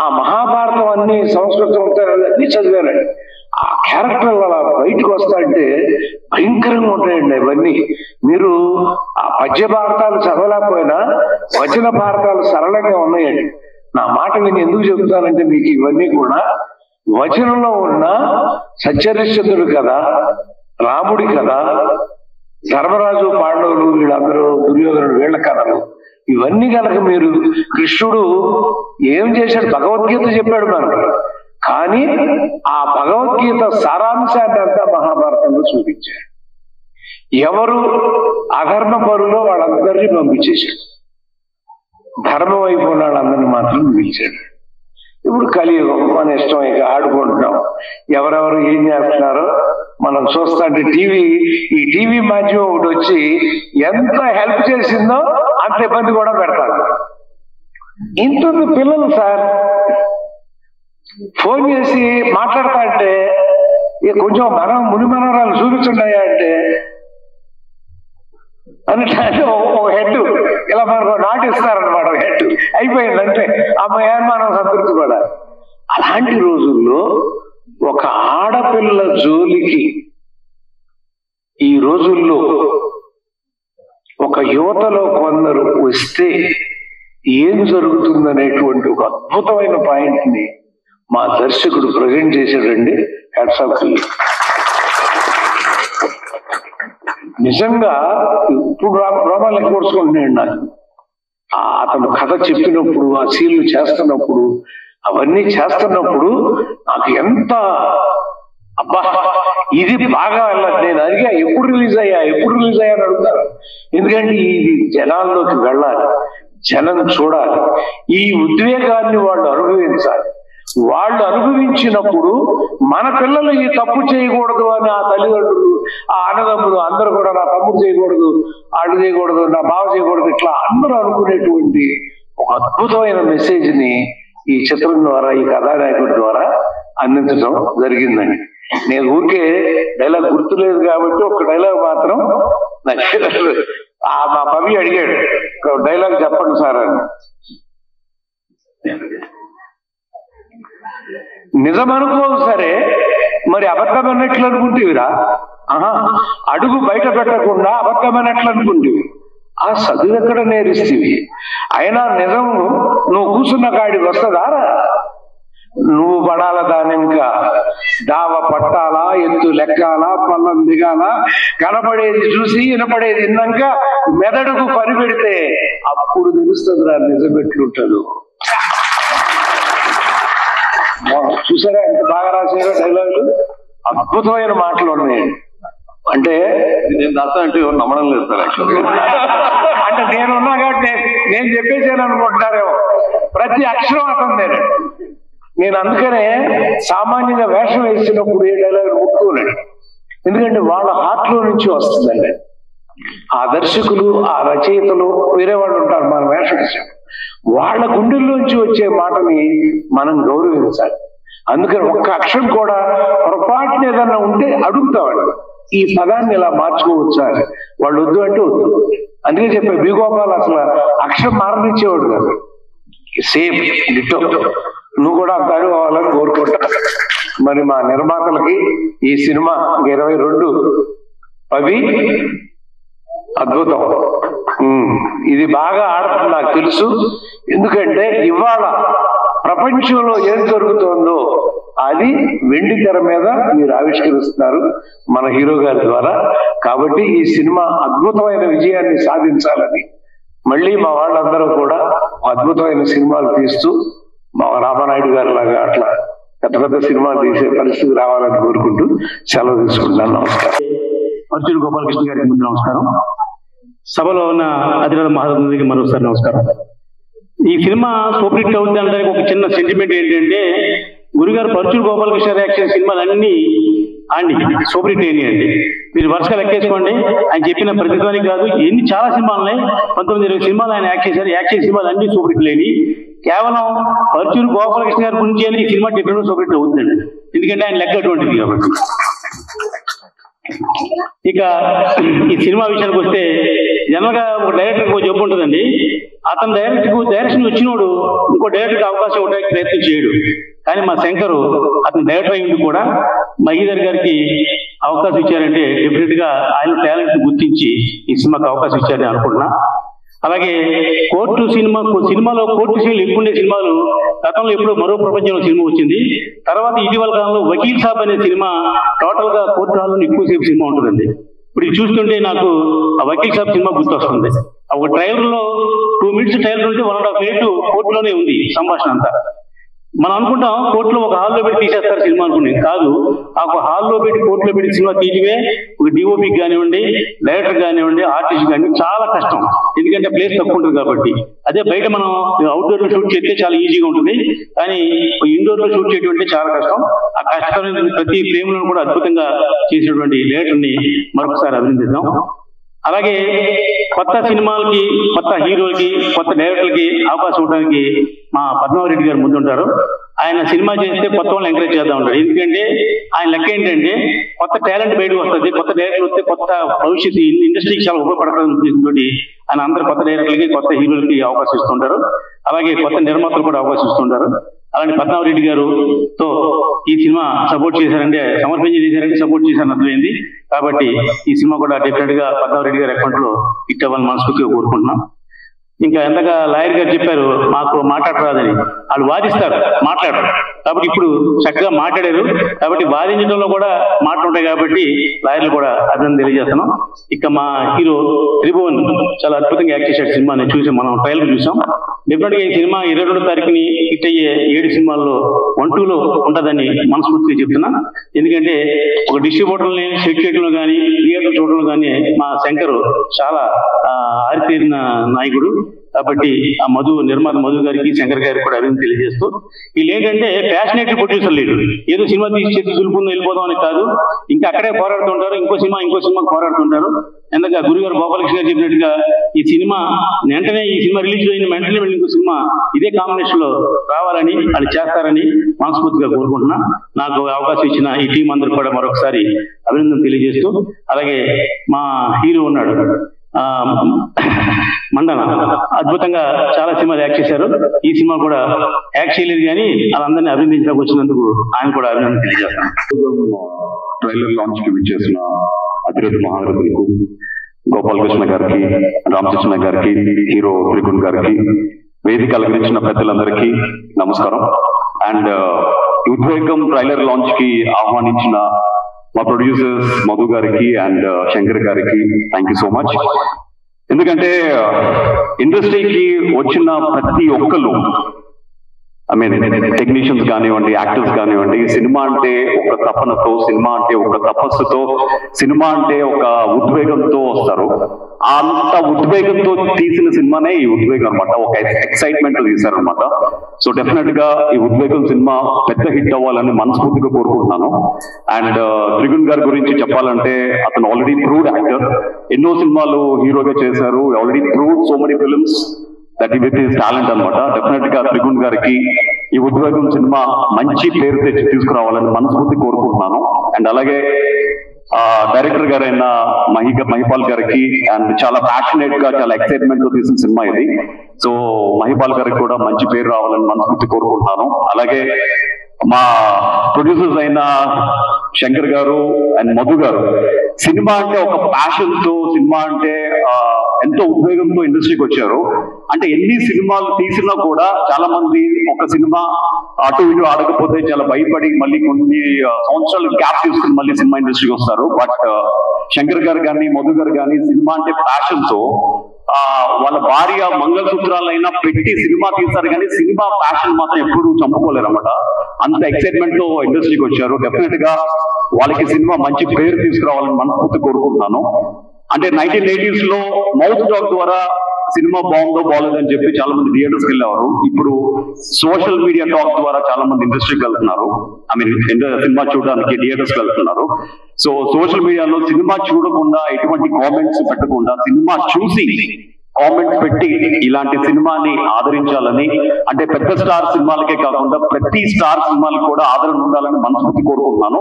ఆ మహాభారతం అన్ని సంస్కృతం అన్ని చదివానండి. ఆ క్యారెక్టర్ అలా బయటకు వస్తాయంటే భయంకరంగా ఉంటాయండి అవన్నీ. మీరు ఆ పద్య భారతాలు చదవలేకపోయినా వచన భారతాలు సరళంగా ఉన్నాయండి. నా మాట నేను ఎందుకు చెబుతానంటే మీకు ఇవన్నీ కూడా వచనంలో ఉన్న సత్యహరిశ్చంద్రుడు కదా, రాముడి కదా, ధర్మరాజు పాండవులు వీళ్ళందరూ, దుర్యోధనుడు వీళ్ళ కథలు, ఇవన్నీ కనుక మీరు కృష్ణుడు ఏం చేశాడు, భగవద్గీత చెప్పాడు మనకు, కానీ ఆ భగవద్గీత సారాంశాన్ని అంతా మహాభారతంలో చూపించాడు. ఎవరు అధర్మ పరులో వాళ్ళందరినీ పంపించేశాడు, ధర్మం వైపు ఉన్న వాళ్ళందరినీ మాత్రం పిలిచాడు. ఇప్పుడు కలియుగం, మన ఇష్టం ఇక ఆడుకుంటున్నాం. ఎవరెవరు ఏం చేస్తున్నారో మనం చూస్తుంటే ఈ టీవీ మాధ్యమం ఒకటి వచ్చి ఎంత హెల్ప్ చేసిందో అంత ఇబ్బంది కూడా పెడతారు. ఇంటుంది పిల్లలు సార్ ఫోన్ చేసి మాట్లాడతా అంటే కొంచెం మనం ముని మనవరాలు చూపించున్నాయా అంటే అంటే ఒక హెడ్ ఇలా మనకు నాటిస్తారనమాట. హెడ్ అయిపోయింది అంటే అమ్మాయి మనం సంతృప్తి కూడా. అలాంటి రోజుల్లో ఒక ఆడపిల్ల జోలికి ఈ రోజుల్లో ఒక యువతలో కొందరు వస్తే ఏం జరుగుతుందనేటువంటి ఒక అద్భుతమైన పాయింట్ ని మా దర్శకుడు ప్రజెంట్ చేశాడండి. Hats off to you. నిజంగా ఇప్పుడు రోమాలకు కోర్చుకుంటున్నాడు నాకు. అతను కథ చెప్పినప్పుడు, ఆ సీన్లు చేస్తున్నప్పుడు, అవన్నీ చేస్తున్నప్పుడు నాకు ఎంత అబ్బా ఇది బాగా వెళ్ళదు. నేను అడిగా ఎప్పుడు రిలీజ్ అయ్యా అని అడుగుతాను. ఎందుకంటే ఇది జనాల్లోకి వెళ్ళాలి, జనం చూడాలి, ఈ ఉద్వేగాన్ని వాళ్ళు అనుభవించాలి. వాళ్ళు అనుభవించినప్పుడు మన పిల్లలు ఈ తప్పు చేయకూడదు అని ఆ తల్లిదండ్రులు, ఆ అన్నదమ్ములు అందరూ కూడా నా తమ్ముడు చేయకూడదు, ఆడు చేయకూడదు, నా బావ చేయకూడదు, ఇట్లా అందరూ అనుకునేటువంటి ఒక అద్భుతమైన మెసేజ్ ని ఈ చిత్రం ద్వారా, ఈ కథానాయకుడి ద్వారా అందించడం జరిగిందండి. నేను ఊరికే డైలాగ్ గుర్తులేదు కాబట్టి ఒక డైలాగ్ మాత్రం మా పవి అడిగాడు, డైలాగ్ చెప్పండి సార్ అని. నిజం అనుకోవు సరే, మరి అబద్ధం అన్నట్లు అనుకుంటేవిరా, అడుగు బయట పెట్టకుండా అబద్ధం అన్నట్లు అనుకుంటేవి, ఆ చదువు ఎక్కడ నేరిస్తేవి? అయినా నిజం నువ్వు కూర్చున్న కాడికి వస్తుందారా? నువ్వు పడాల దాని ఇంకా దావ పట్టాలా, ఎత్తు లెక్కాలా, పల్లం దిగాలా, కనపడేది చూసి వినపడేది విన్నాక మెదడుకు పని పెడితే అప్పుడు తెలుస్తుందిరా నిజం ఎట్లుంటాడు. చూసారా ఎంత బాగా రాశారో డైలాగులు, అద్భుతమైన మాటలు ఉన్నాయి. అంటే నేను దాస్తానంటే ఎవరు నమ్మడం లేదు సార్. అంటే నేనున్నా కాబట్టి నేను చెప్పేసాను అనుకుంటున్నారేమో. ప్రతి అక్షరం అతను నేను అందుకనే సామాన్యంగా వేషం వేసినప్పుడు ఏ డైలాగ్ ముట్టుకోలేడు. ఎందుకంటే వాళ్ళ హార్ట్ లో నుంచి వస్తుందండి. ఆ దర్శకులు, ఆ రచయితలు, వేరే వాళ్ళు ఉంటారు మన వేషం వేసాం, వాళ్ళ గుండెల్లోంచి వచ్చే మాటని మనం గౌరవించాలి. అందుకని ఒక్క అక్షరం కూడా పొరపాటున ఏదన్నా ఉంటే అడుగుతావాడు, ఈ పదాన్ని ఇలా మార్చుకోవచ్చా? వాళ్ళు వద్దు అంటే వద్దు. అందుకే చెప్పే బీగోపాల్ అసలు అక్షరం మారనిచ్చేవాడు కాదు. సేమ్ డిటో నువ్వు కూడా అంత అడుగుకోవాలని కోరుకుంటా. మరి మా నిర్మాతలకి ఈ సినిమా 22 అవి అద్భుతం. ఇది బాగా ఆడుతుంది నాకు తెలుసు. ఎందుకంటే ఇవాళ ప్రపంచంలో ఏం జరుగుతుందో అది వెండి తెర మీద మీరు ఆవిష్కరిస్తున్నారు మన హీరో గారి ద్వారా. కాబట్టి ఈ సినిమా అద్భుతమైన విజయాన్ని సాధించాలని మళ్ళీ మా వాళ్ళందరూ కూడా అద్భుతమైన సినిమాలు తీస్తూ మా రామానాయుడు గారి లాగా అట్లా పెద్ద పెద్ద సినిమాలు తీసే పరిస్థితి రావాలని కోరుకుంటూ సెలవు తీసుకుంటున్నాను. నమస్కారం. అర్జున్ గోపాలకృష్ణ గారికి ముందు నమస్కారం. సభలో ఉన్న అధిరాల మహారాజుకి మరోసారి నమస్కారం. ఈ సినిమా సూపర్ హిట్ అవుతుంది అనడానికి ఒక చిన్న సెంటిమెంట్ ఏంటంటే, గురుగారు పరుచూరు గోపాలకృష్ణ యాక్షన్ సినిమాలన్నీ అండి సూపర్ హిట్ అయినాయండి. మీరు వరుసగా లెక్కేసుకోండి, ఆయన చెప్పిన ప్రతిధ్వని కాదు, ఎన్ని చాలా సినిమాలు ఉన్నాయి, 19-20 సినిమాలు ఆయన యాక్ట్ చేశారు. యాక్షన్ సినిమాలు అన్ని సూపర్ హిట్లు అయినాయి. కేవలం పరుచూరు గోపాలకృష్ణ గారి గురించి ఈ సినిమా డిఫరెంట్ సూపర్ హిట్ అవుతుందండి, ఎందుకంటే ఆయన లెక్క అటువంటిది కాబట్టి. ఇక ఈ సినిమా విషయానికి వస్తే, జనరల్ గా ఒక డైరెక్టర్ ఒక జబ్బు ఉంటుందండి, అతను డైరెక్షన్ వచ్చినోడు ఇంకో డైరెక్టర్కి అవకాశం ఇవ్వడానికి ప్రయత్నం చేయడు. కానీ మా శంకరు అతను డైరెక్టర్ అయ్యింది కూడా మహీధర్ గారికి అవకాశం ఇచ్చారంటే డెఫినెట్ గా ఆయన టాలెంట్ గుర్తించి ఈ సినిమాకి అవకాశం ఇచ్చారని అనుకుంటున్నా. అలాగే సినిమాలో కోర్టు సీన్లు ఎక్కువ ఉండే సినిమాలు గతంలో ఎప్పుడో మరో ప్రపంచంలో సినిమా వచ్చింది. తర్వాత ఇటీవల కాలంలో వకీల్ సాబ్ అనే సినిమా టోటల్ గా కోర్టు హాల్లో ఎక్కువసేపు సినిమా ఉంటుందండి. ఇప్పుడు ఇది చూస్తుంటే నాకు ఆ వకీల్ సాబ్ సినిమా గుర్తొస్తుంది. ఒక ట్రైలర్ లో 2 minutes ట్రైలర్ ఉంటే 1.5 minute కోర్టులోనే ఉంది సంభాషణ అంతా. మనం అనుకుంటాం కోర్టులో ఒక హాల్లో పెట్టి తీసేస్తారు సినిమా అనుకుని, కాదు. ఆ ఒక హాల్లో పెట్టి కోర్టులో పెట్టి సినిమా తీయడమే ఒక డిఓపికి కానివ్వండి, డైరెక్టర్ కానివ్వండి, ఆర్టిస్ట్ కానివ్వండి చాలా కష్టం. ఎందుకంటే ప్లేస్ తక్కువ ఉంటుంది కాబట్టి. అదే బయట మనం అవుట్డోర్ లో షూట్ చేస్తే చాలా ఈజీగా ఉంటుంది, కానీ ఇండోర్ లో షూట్ చేయడం అంటే చాలా కష్టం. ఆ కష్టమైన ప్రతి ఫ్రేమ్ లో కూడా అద్భుతంగా చేసినటువంటి డైరెక్టర్ ని మరొకసారి అభినందిద్దాం. అలాగే కొత్త సినిమాలకి, కొత్త హీరోలకి, కొత్త డైరెక్టర్లకి అవకాశం ఇవ్వడానికి మా పద్మావరెడ్డి గారు ముందుంటారు. ఆయన సినిమా చేస్తే కొత్త వాళ్ళని ఎంకరేజ్ చేద్దాం ఉంటారు. ఎందుకంటే ఆయన లెక్క ఏంటంటే కొత్త టాలెంట్ బయటకు వస్తుంది, కొత్త డైరెక్టర్ వస్తే కొత్త భవిష్యత్తు ఇండస్ట్రీకి చాలా ఉపయోగపడుతుంది. ఆయన అందరు కొత్త డైరెక్టర్లకి, కొత్త హీరోలకి అవకాశం ఇస్తుంటారు. అలాగే కొత్త నిర్మాతలు కూడా అవకాశం ఇస్తుంటారు. అలాంటి పద్మావరెడ్డి గారుతో ఈ సినిమా సపోర్ట్ చేశారంటే సమర్పించి చేశారంటే సపోర్ట్ చేశారని అర్థమైంది. కాబట్టి ఈ సినిమా కూడా డెఫినెట్ గా పద్మావరెడ్డి గారి అకౌంట్ లో హిట్ అవ్వాలని మనస్ఫూర్తిగా కోరుకుంటున్నాం. ఇంకా ఎంతగా లాయర్ గారు చెప్పారు మాకు మాట్లాడరాదని, వాళ్ళు వాదిస్తారు మాట్లాడరు. కాబట్టి ఇప్పుడు చక్కగా మాట్లాడారు కాబట్టి వాదించడంలో కూడా మాటలు ఉంటాయి కాబట్టి లాయర్లు కూడా అభినందన తెలియజేస్తున్నాం. ఇక మా హీరో త్రిభువన్ చాలా అద్భుతంగా యాక్ట్ చేశాడు. సినిమాని చూసి మనం ట్రైలర్ చూసాం. డెఫినెట్ గా ఈ సినిమా 22వ తారీఖుని హిట్ అయ్యే 7 సినిమాల్లో 1, 2లో ఉంటుందని మనస్ఫూర్తిగా చెప్తున్నా. ఎందుకంటే ఒక డిస్ట్రిబ్యూటర్ని సెట్ చేయడంలో కానీ థియేటర్ చూడడంలో కానీ మా శంకర్ చాలా ఆరితేరిన నాయకుడు. కాబట్టి ఆ నిర్మాత మధు గారికి శంకర్ గారికి కూడా అభినందన తెలియజేస్తూ, వీళ్ళు ఏంటంటే ప్యాషనేట్ ప్రొడ్యూసర్ లేడు, ఏదో సినిమా తీసి చేసి దులుపుందో వెళ్ళిపోదాం అని కాదు, ఇంకా అక్కడే పోరాడుతుంటారు, ఇంకో సినిమాకి పోరాడుతుంటారు. ఎందుకంటే గురుగారు గోపాలకృష్ణ గారు చెప్పినట్టుగా ఈ సినిమా వెంటనే ఈ సినిమా రిలీజ్ అయిన వెంటనే ఇంకో సినిమా ఇదే కాంబినేషన్ లో రావాలని వాళ్ళు చేస్తారని మనస్ఫూర్తిగా కోరుకుంటున్నా. నాకు అవకాశం ఇచ్చిన ఈ టీం అందరికి కూడా మరొకసారి అభినందన తెలియజేస్తూ, అలాగే మా హీరో ఉన్నాడు మండన, అద్భుతంగా చాలా సినిమాలు యాక్ట్ చేశారు. ఈ సినిమా కూడా యాక్ట్ చేయలేదు కానీ వాళ్ళందరినీ అభినందించడానికి వచ్చినందుకు ఆయన కూడా అభినందన తెలియజేస్తాను. ట్రైలర్ లాంచ్ కి విచ్చేసిన అతిరథ మహారథులకు, గోపాలకృష్ణ గారికి, రామకృష్ణ గారికి, హీరో త్రిగుణ్ గారికి, వేదిక అలంకరించిన పెద్దలందరికీ నమస్కారం. అండ్ ఉద్వేగం ట్రైలర్ లాంచ్ కి ఆహ్వానించిన మా ప్రొడ్యూసర్స్ మధు గారికి అండ్ శంకర్ గారికి థ్యాంక్ యూ సో మచ్. ఎందుకంటే ఇండస్ట్రీకి వచ్చిన ప్రతి ఒక్కరు, ఐ మీన్ టెక్నీషియన్స్ కానివ్వండి, యాక్టర్స్ కానివ్వండి, సినిమా అంటే ఒక తపనతో, సినిమా అంటే ఒక తపస్సుతో, సినిమా అంటే ఒక ఉద్వేగంతో వస్తారు. అంత ఉద్వేగంతో తీసిన సినిమానే ఈ ఉద్వేగం అనమాట. ఒక ఎక్సైట్మెంట్ తీశారనమాట. సో డెఫినెట్ గా ఈ ఉద్వేగం సినిమా పెద్ద హిట్ అవ్వాలని మనస్ఫూర్తిగా కోరుకుంటున్నాను. అండ్ త్రిగుణ్ గారి గురించి చెప్పాలంటే అతను ఆల్రెడీ ప్రూవ్డ్ యాక్టర్, ఎన్నో సినిమాలు హీరోగా చేశారు, already proved so many films that with his talent అనమాట. డెఫినెట్ గా త్రిగుణ్ గారికి ఈ ఉద్వేగం సినిమా మంచి పేరు తెచ్చి తీసుకురావాలని మనస్ఫూర్తి కోరుకుంటున్నాను. అండ్ అలాగే డైరెక్టర్ గారైన మహిపాల్ గారికి అండ్ చాలా ప్యాషనేట్ గా, చాలా ఎక్సైట్మెంట్ తో తీసిన సినిమా ఇది. సో మహిపాల్ గారికి కూడా మంచి పేరు రావాలని మనస్ఫూర్తి కోరుకుంటున్నాను. అలాగే మా ప్రొడ్యూసర్స్ అయిన శంకర్ గారు అండ్ మధు గారు సినిమా అంటే ఒక ప్యాషన్ తో, సినిమా అంటే ఎంతో ఉద్వేగంతో ఇండస్ట్రీకి వచ్చారు. అంటే ఎన్ని సినిమాలు తీసినా కూడా చాలా మంది ఒక సినిమా అటు ఇటు ఆడకపోతే చాలా భయపడి మళ్ళీ కొన్ని సంవత్సరాలు గ్యాప్ తీసుకుని మళ్ళీ సినిమా ఇండస్ట్రీకి వస్తారు. బట్ శంకర్ గారు కానీ మధు గారు కానీ సినిమా అంటే ప్యాషన్ తో వాళ్ళ భార్య మంగళసూత్రాలైనా పెట్టి సినిమా తీస్తారు కానీ సినిమా ప్యాషన్ మాత్రం ఎప్పుడు చంపుకోలేరు అన్నమాట. అంత ఎక్సైట్మెంట్ తో ఇండస్ట్రీకి వచ్చారు. డెఫినెట్ గా వాళ్ళకి సినిమా మంచి పేరు తీసుకురావాలని మనస్ఫూర్తి కోరుకుంటున్నాను. అంటే 1980s లో మౌత్ టాక్ ద్వారా సినిమా బాగుందో బాగోలేదని చెప్పి చాలా మంది థియేటర్స్కి వెళ్ళేవారు. ఇప్పుడు సోషల్ మీడియా టాక్ ద్వారా చాలా మంది ఇండస్ట్రీకి వెళ్తున్నారు, ఐ మీన్ సినిమా చూడడానికి థియేటర్స్కి వెళ్తున్నారు. సో సోషల్ మీడియాలో సినిమా చూడకుండా, ఎటువంటి కామెంట్స్ పెట్టకుండా, సినిమా చూసి కామెంట్స్ పెట్టి ఇలాంటి సినిమాని ఆదరించాలని, అంటే పెద్ద స్టార్ సినిమాలకే కాకుండా ప్రతి స్టార్ సినిమాలకు కూడా ఆదరణ ఉండాలని మనస్ఫూర్తి కోరుకుంటున్నాను.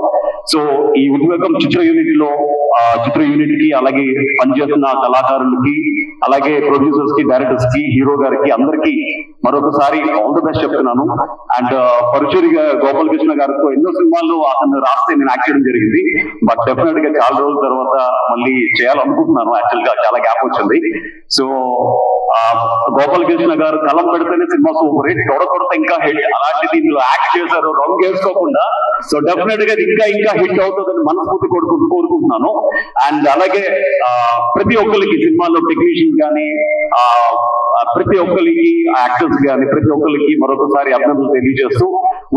సో ఈ ఉద్వేగం చిత్ర యూనిట్ కి, అలాగే పనిచేస్తున్న కళాకారులకి, అలాగే ప్రొడ్యూసర్స్ కి, డైరెక్టర్స్ కి, హీరో గారికి అందరికీ మరొకసారి ఆల్ ది బెస్ట్ చెప్తున్నాను. అండ్ పరుచూరిగా గోపాలకృష్ణ గారితో ఎన్నో సినిమాల్లో అతను రాస్తే నేను యాక్ట్ చేయడం జరిగింది. బట్ డెఫినెట్ గా చాలా రోజుల తర్వాత మళ్ళీ చేయాలనుకుంటున్నాను. యాక్చువల్ గా చాలా గ్యాప్ వచ్చింది. సో గోపాలకృష్ణ గారు కలం పెడితేనే సినిమా సూపర్ హిట్, కొడత ఇంకా హిట్. అలాంటి దీనిలో యాక్ట్ చేశారు రంగు వేసుకోకుండా. సో డెఫినెట్ గా ఇంకా హిట్ అవుతుందని మనస్ఫూర్తి కోరుకుంటున్నాను. అండ్ అలాగే ప్రతి ఒక్కరికి సినిమాలో టెక్నీషియన్స్ కానీ, ప్రతి ఒక్కరికి యాక్టర్స్ కానీ, ప్రతి ఒక్కరికి మరొకసారి అభినందనలు తెలియజేస్తూ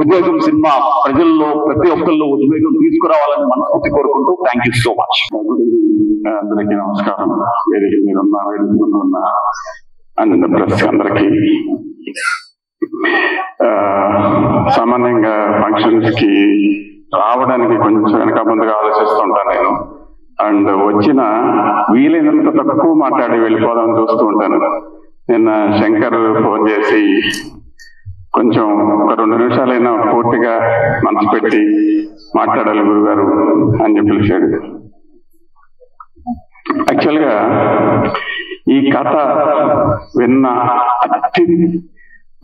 ఉద్వేగం సినిమా ప్రజల్లో ప్రతి ఒక్కరిలో ఉద్వేగం తీసుకురావాలని మనస్ఫూర్తి కోరుకుంటూ థ్యాంక్ యూ సో మచ్. అందరికీ నమస్కారం. వేదిక మీద ఉన్న అండ్ ప్రెస్ అందరికీ. సామాన్యంగా ఫంక్షన్స్ కి రావడానికి కొంచెం వెనక ముందుగా ఆలోచిస్తుంటాను నేను. అండ్ వచ్చిన వీలైనంత తక్కువ మాట్లాడి వెళ్ళిపోదామని చూస్తూ ఉంటాను. నిన్న శంకర్ ఫోన్ చేసి కొంచెం ఒక 2 నిమిషాలైనా పూర్తిగా మనసు పెట్టి మాట్లాడాలి గురుగారు అని చెప్పి పిలిచాడు. యాక్చువల్గా ఈ కథ విన్న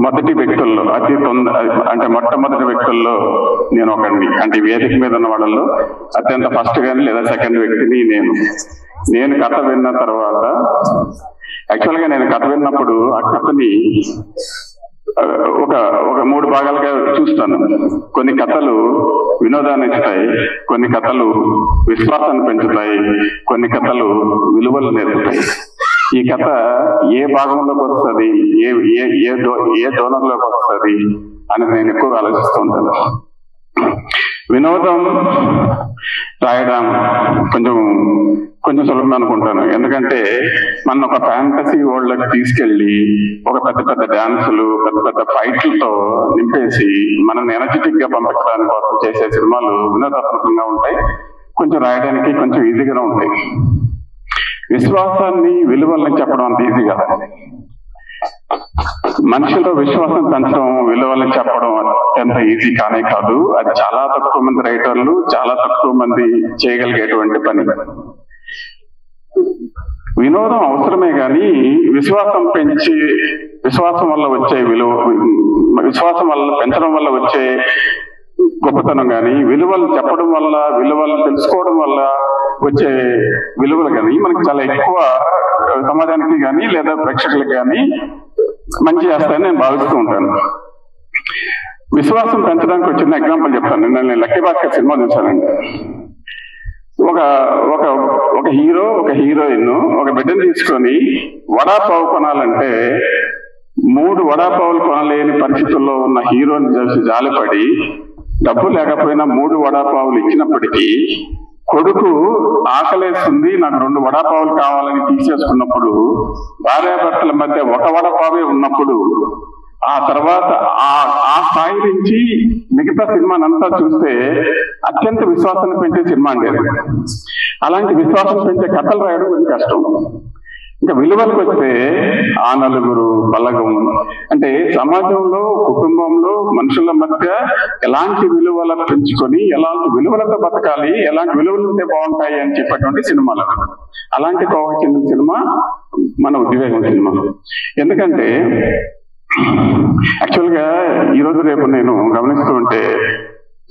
మొదటి వ్యక్తుల్లో అంటే మొట్టమొదటి వ్యక్తుల్లో నేను ఒకరిని, అంటే వేదిక మీద ఉన్న వాళ్ళల్లో అత్యంత ఫస్ట్ గాని లేదా సెకండ్ వ్యక్తిని నేను కథ విన్న తర్వాత, యాక్చువల్ గా నేను కథ విన్నప్పుడు ఆ కథని ఒక 3 భాగాలుగా చూస్తాను. కొన్ని కథలు వినోదాన్ని ఇస్తాయి, కొన్ని కథలు విశ్వాసాన్ని పెంచుతాయి, కొన్ని కథలు విలువలు నేర్పుతాయి. ఈ కథ ఏ భాగంలోకి వస్తుంది, ఏ జోనర్లోకి వస్తుంది అని నేను ఎక్కువగా ఆలోచిస్తూ ఉంటాను. వినోదం రాయడం కొంచెం సులభం అనుకుంటాను. ఎందుకంటే మనం ఒక ఫ్యాంటసీ వరల్డ్ లోకి తీసుకెళ్లి ఒక పెద్ద డాన్సులు, పెద్ద ఫైట్లతో నింపేసి మనం ఎనర్జెటిక్ గా పంపించడానికి కోసం చేసే సినిమాలు వినోదాత్మకంగా ఉంటాయి, కొంచెం రాయడానికి కొంచెం ఈజీగానే ఉంటాయి. విశ్వాసాన్ని, విలువల్ని చెప్పడం అంత ఈజీ కాదు. మనిషిలో విశ్వాసం పెంచడం, విలువల్ని చెప్పడం అత్యంత ఈజీ కానే కాదు. అది చాలా తక్కువ మంది రైటర్లు, చాలా తక్కువ మంది చేయగలిగేటువంటి పని. వినోదం అవసరమే కానీ విశ్వాసం వల్ల వచ్చే విశ్వాసం వల్ల పెంచడం వల్ల వచ్చే గొప్పతనం కానీ, విలువలు చెప్పడం వల్ల, విలువలు తెలుసుకోవడం వల్ల వచ్చే విలువలు కానీ మనకి చాలా ఎక్కువ సమాజానికి కానీ లేదా ప్రేక్షకులకు కానీ మంచి చేస్తాయని నేను భావిస్తూ ఉంటాను. విశ్వాసం పెంచడానికి ఒక చిన్న ఎగ్జాంపుల్ చెప్తాను. నేను లక్కీ భాస్కర్ సినిమా చూశానండి. ఒక హీరో, ఒక హీరోయిన్ ఒక బిడ్డను తీసుకొని వడాపావు కొనాలంటే 3 వడాపావులు కొనలేని పరిస్థితుల్లో ఉన్న హీరోని చూసి జాలిపడి డబ్బు లేకపోయినా 3 వడాపావులు ఇచ్చినప్పటికీ కొడుకు ఆకలేస్తుంది, నాకు 2 వడాపావులు కావాలని తీసేసుకున్నప్పుడు, భార్యాభర్తల మధ్య 1 వడాపావే ఉన్నప్పుడు, ఆ తర్వాత ఆ స్థాయి నుంచి మిగతా సినిమానంతా చూస్తే అత్యంత విశ్వాసాన్ని పెంచే సినిమా అండి. అలాంటి విశ్వాసం పెంచే కథలు రాయడం కొంచెం కష్టం. ఇంకా విలువలకు వస్తే ఆ నలుగురు బలగం, అంటే సమాజంలో, కుటుంబంలో, మనుషుల మధ్య ఎలాంటి విలువలు పెంచుకొని ఎలాంటి విలువలతో బతకాలి, ఎలాంటి విలువలు ఉంటే బాగుంటాయి అని చెప్పేటువంటి సినిమాలు. అలాంటి కోవకు చెందిన సినిమా మన ఉద్వేగం సినిమా. ఎందుకంటే యాక్చువల్ గా ఈరోజు రేపు నేను గమనిస్తూ ఉంటే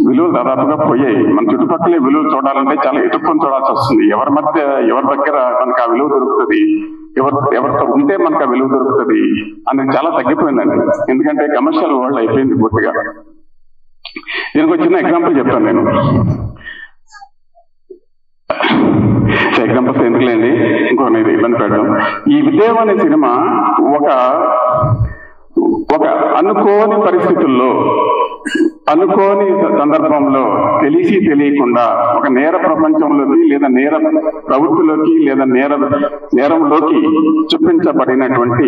విలువలు దాదాపుగా పోయాయి. మన చుట్టుపక్కల విలువలు చూడాలంటే చాలా ఎదుర్కొని చూడాల్సి వస్తుంది. ఎవరి దగ్గర మనకు ఆ విలువ దొరుకుతుంది, ఎవరితో ఉంటే మనకు ఆ విలువ దొరుకుతుంది అనేది చాలా తగ్గిపోయిందండి. ఎందుకంటే కమర్షియల్ వరల్డ్ అయిపోయింది పూర్తిగా. దీనికి ఒక చిన్న ఎగ్జాంపుల్ చెప్తాను నేను. ఎగ్జాంపుల్స్ ఎందుకులేండి, ఇంకొక ఇది ఇబ్బంది పెట్టడం. ఈ విజయం అనే సినిమా ఒక అనుకోని పరిస్థితుల్లో, అనుకోని సందర్భంలో తెలిసి తెలియకుండా ఒక నేర ప్రపంచంలోకి లేదా నేర ప్రవృత్తిలోకి లేదా నేరంలోకి చూపించబడినటువంటి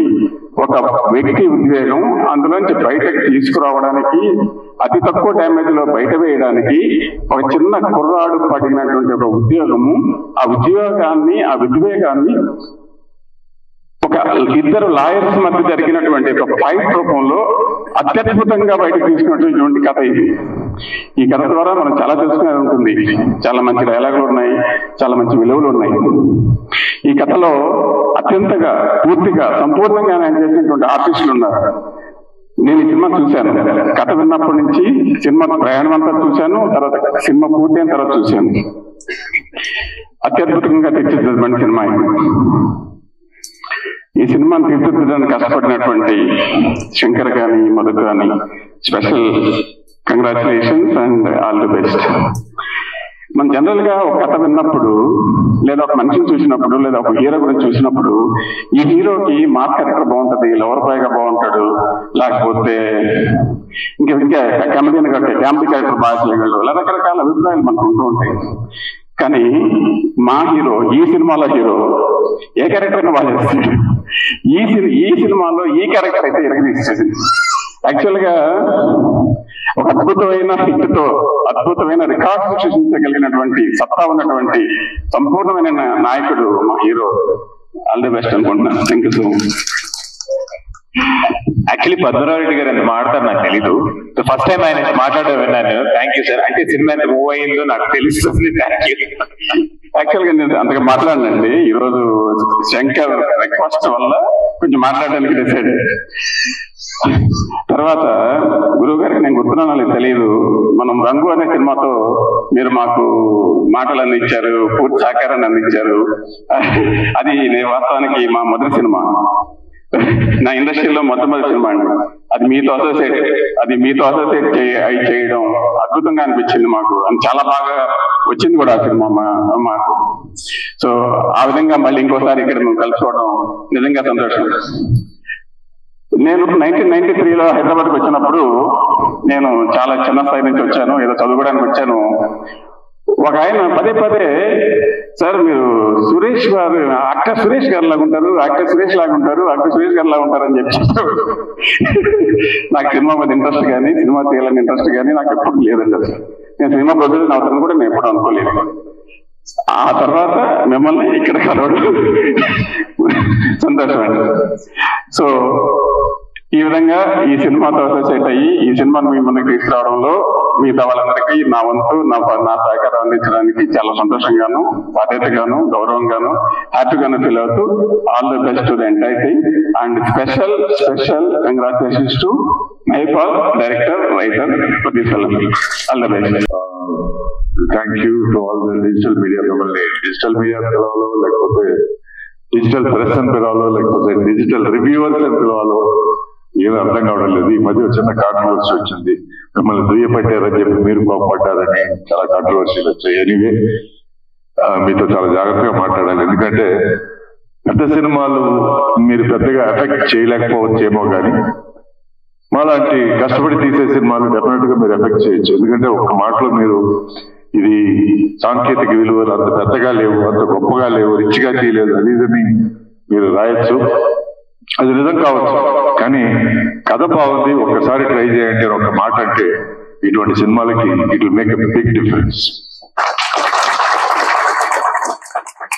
ఒక వ్యక్తి ఉద్వేగం, అందులోంచి బయటకు తీసుకురావడానికి, అతి తక్కువ డ్యామేజ్ లో బయట వేయడానికి ఒక చిన్న కుర్రాడు పడినటువంటి ఒక ఉద్యోగము, ఆ ఉద్వేగాన్ని ఒక 2 లాయర్స్ మధ్య జరిగినటువంటి ఒక ఫైట్ రూపంలో అత్యద్భుతంగా బయటకు తీసుకున్నటువంటి కథ ఇది. ఈ కథ ద్వారా మనం చాలా తెలుసుకునేది ఉంటుంది. చాలా మంచి డైలాగులు ఉన్నాయి, చాలా మంచి విలువలు ఉన్నాయి. ఈ కథలో అత్యంతగా పూర్తిగా సంపూర్ణంగా న్యాయం చేసినటువంటి ఆర్టిస్టులు ఉన్నారు. నేను ఈ సినిమా చూశాను. కథ విన్నప్పటి నుంచి సినిమా ప్రయాణం అంతా చూశాను, తర్వాత సినిమా పూర్తయిన తర్వాత చూశాను. అత్యద్భుతంగా తీర్చిదిద్దబడిన సినిమా ఇది. ఈ సినిమాను తీర్చిదిద్దడానికి కష్టపడినటువంటి శంకర్ గాని, మధు గాని special congratulations and all the best. మనం జనరల్ గా ఒక కథ విన్నప్పుడు, లేదా ఒక మనిషిని చూసినప్పుడు, లేదా ఒక హీరో గురించి చూసినప్పుడు, ఈ హీరోకి మాస్ క్యారెక్టర్ బాగుంటది, లవర్ బాయ్ గా బాగుంటాడు, లేకపోతే ఇంకా కమెడియన్ ఫ్యామిలీ క్యారెక్టర్ బాగా చేయగలడు, ఇలా రకరకాల అభిప్రాయాలు మనకు ఉంటూ ఉంటాయి. కానీ మా హీరో, ఈ సినిమాలో హీరో ఏ క్యారెక్టర్ బాగా చేస్తాడు. ఈ సినిమాలో ఈ క్యారెక్టర్ అయితే ఎరగదీసేది. యాక్చువల్ గా ఒక అద్భుతమైన హిట్ తో అద్భుతమైన రికార్డ్స్ సృష్టించగలిగినటువంటి సత్తా ఉన్నటువంటి సంపూర్ణమైన నాయకుడు మా హీరో. ఆల్ ది బెస్ట్ అనుకుంటున్నాను. Thank you so much. Actually Padmanabha Reddy గారు ఎంత మాట్లాడతారు నాకు తెలీదు. ఫస్ట్ టైం ఆయన మాట్లాడడం విన్నాను. Thank you sir. అంటే సినిమా ఎంత మూవ్ అయిందో నాకు తెలుస్తుంది. Thank you. యాక్చువల్ గా నేను అంతగా మాట్లాడనండి. ఈరోజు శంకర్ రిక్వెస్ట్ వల్ల కొంచెం మాట్లాడడానికి డిసైడ్. తర్వాత గురువు గారికి నేను గుర్తున్నానో తెలియదు, మనం రంగు అనే సినిమాతో మీరు మాకు మాటలు అందించారు, పూర్తి సహకారాన్ని అందించారు. అది నేను వాస్తవానికి మా మొదటి సినిమా, నా ఇండస్ట్రీలో మొట్టమొదటి సినిమా అండి. అది మీతో అసోసియేట్ చేయడం అద్భుతంగా అనిపించింది మాకు. అది చాలా బాగా వచ్చింది కూడా ఆ సినిమా మాకు. సో ఆ విధంగా మళ్ళీ ఇంకోసారి ఇక్కడ మేము కలుసుకోవడం నిజంగా సంతోషం. నేను 1993లో హైదరాబాద్కి వచ్చినప్పుడు, నేను చాలా చిన్న స్థాయి నుంచి వచ్చాను, ఏదో చదువుకోవడానికి వచ్చాను. ఒక ఆయన పదే పదే, సార్ మీరు సురేష్ గారు, యాక్టర్ సురేష్ గారు లాగా ఉంటారు, యాక్టర్ సురేష్ లాగా ఉంటారు, యాక్టర్ సురేష్ గారు లాగా ఉంటారు అని చెప్పారు. నాకు సినిమా మీద ఇంట్రెస్ట్ కానీ, సినిమా తీయాలని ఇంట్రెస్ట్ కానీ నాకు ఎప్పుడు లేదండి. నేను సినిమా ప్రొడ్యూసర్ అవుతాను కూడా నేను ఎప్పుడు అనుకోలేదు. ఆ తర్వాత మిమ్మల్ని ఇక్కడ కలవడం సంతోషం అండి. సో ఈ విధంగా ఈ సినిమాతో అసోసియేట్ అయ్యి ఈ సినిమాను మీ ముందుకు తీసుకురావడంలో మిగతా వాళ్ళందరికీ నా వంతు నా సహకారం అందించడానికి చాలా సంతోషంగాను, బాధ్యతగాను, గౌరవంగాను, హ్యాపీగాను ఫీల్ అవుతూ all the best to the entire team and special congratulations to Mypal, director, writer for this film. All the best. Thank you to all the digital media. మిమ్మల్ని డిజిటల్ మీడియా పిలవాలో, లేకపోతే డిజిటల్ ప్రెస్ అని పిలవాలో, లేకపోతే డిజిటల్ రివ్యూవర్స్ అని పిలవాలో ఏమీ అర్థం కావడం లేదు. ఈ మధ్య చిన్న కాంట్రవర్సీ వచ్చింది, మిమ్మల్ని దుయ్యపట్టారని చెప్పి మీరు కోపపడ్డారని చాలా కాంట్రవర్సీలు వచ్చాయి. ఎనీవే మీతో చాలా జాగ్రత్తగా మాట్లాడాలి, ఎందుకంటే పెద్ద సినిమాలు మీరు పెద్దగా ఎఫెక్ట్ చేయలేకపోవచ్చేమో కానీ మాలాంటి కష్టపడి తీసే సినిమాలు డెఫినెట్ గా మీరు ఎఫెక్ట్ చేయొచ్చు. ఎందుకంటే ఒక మాటలో మీరు ఇది సాంకేతిక విలువలు అంత పెద్దగా లేవు, అంత గొప్పగా లేవు, రిచ్గా చేయలేదు, అది ఇదని మీరు రాయొచ్చు. అది నిజం కావచ్చు, కానీ కథ బాగుంది, ఒక్కసారి ట్రై చేయండి అని ఒక మాట అంటే ఇటువంటి సినిమాలకి it will make a big difference.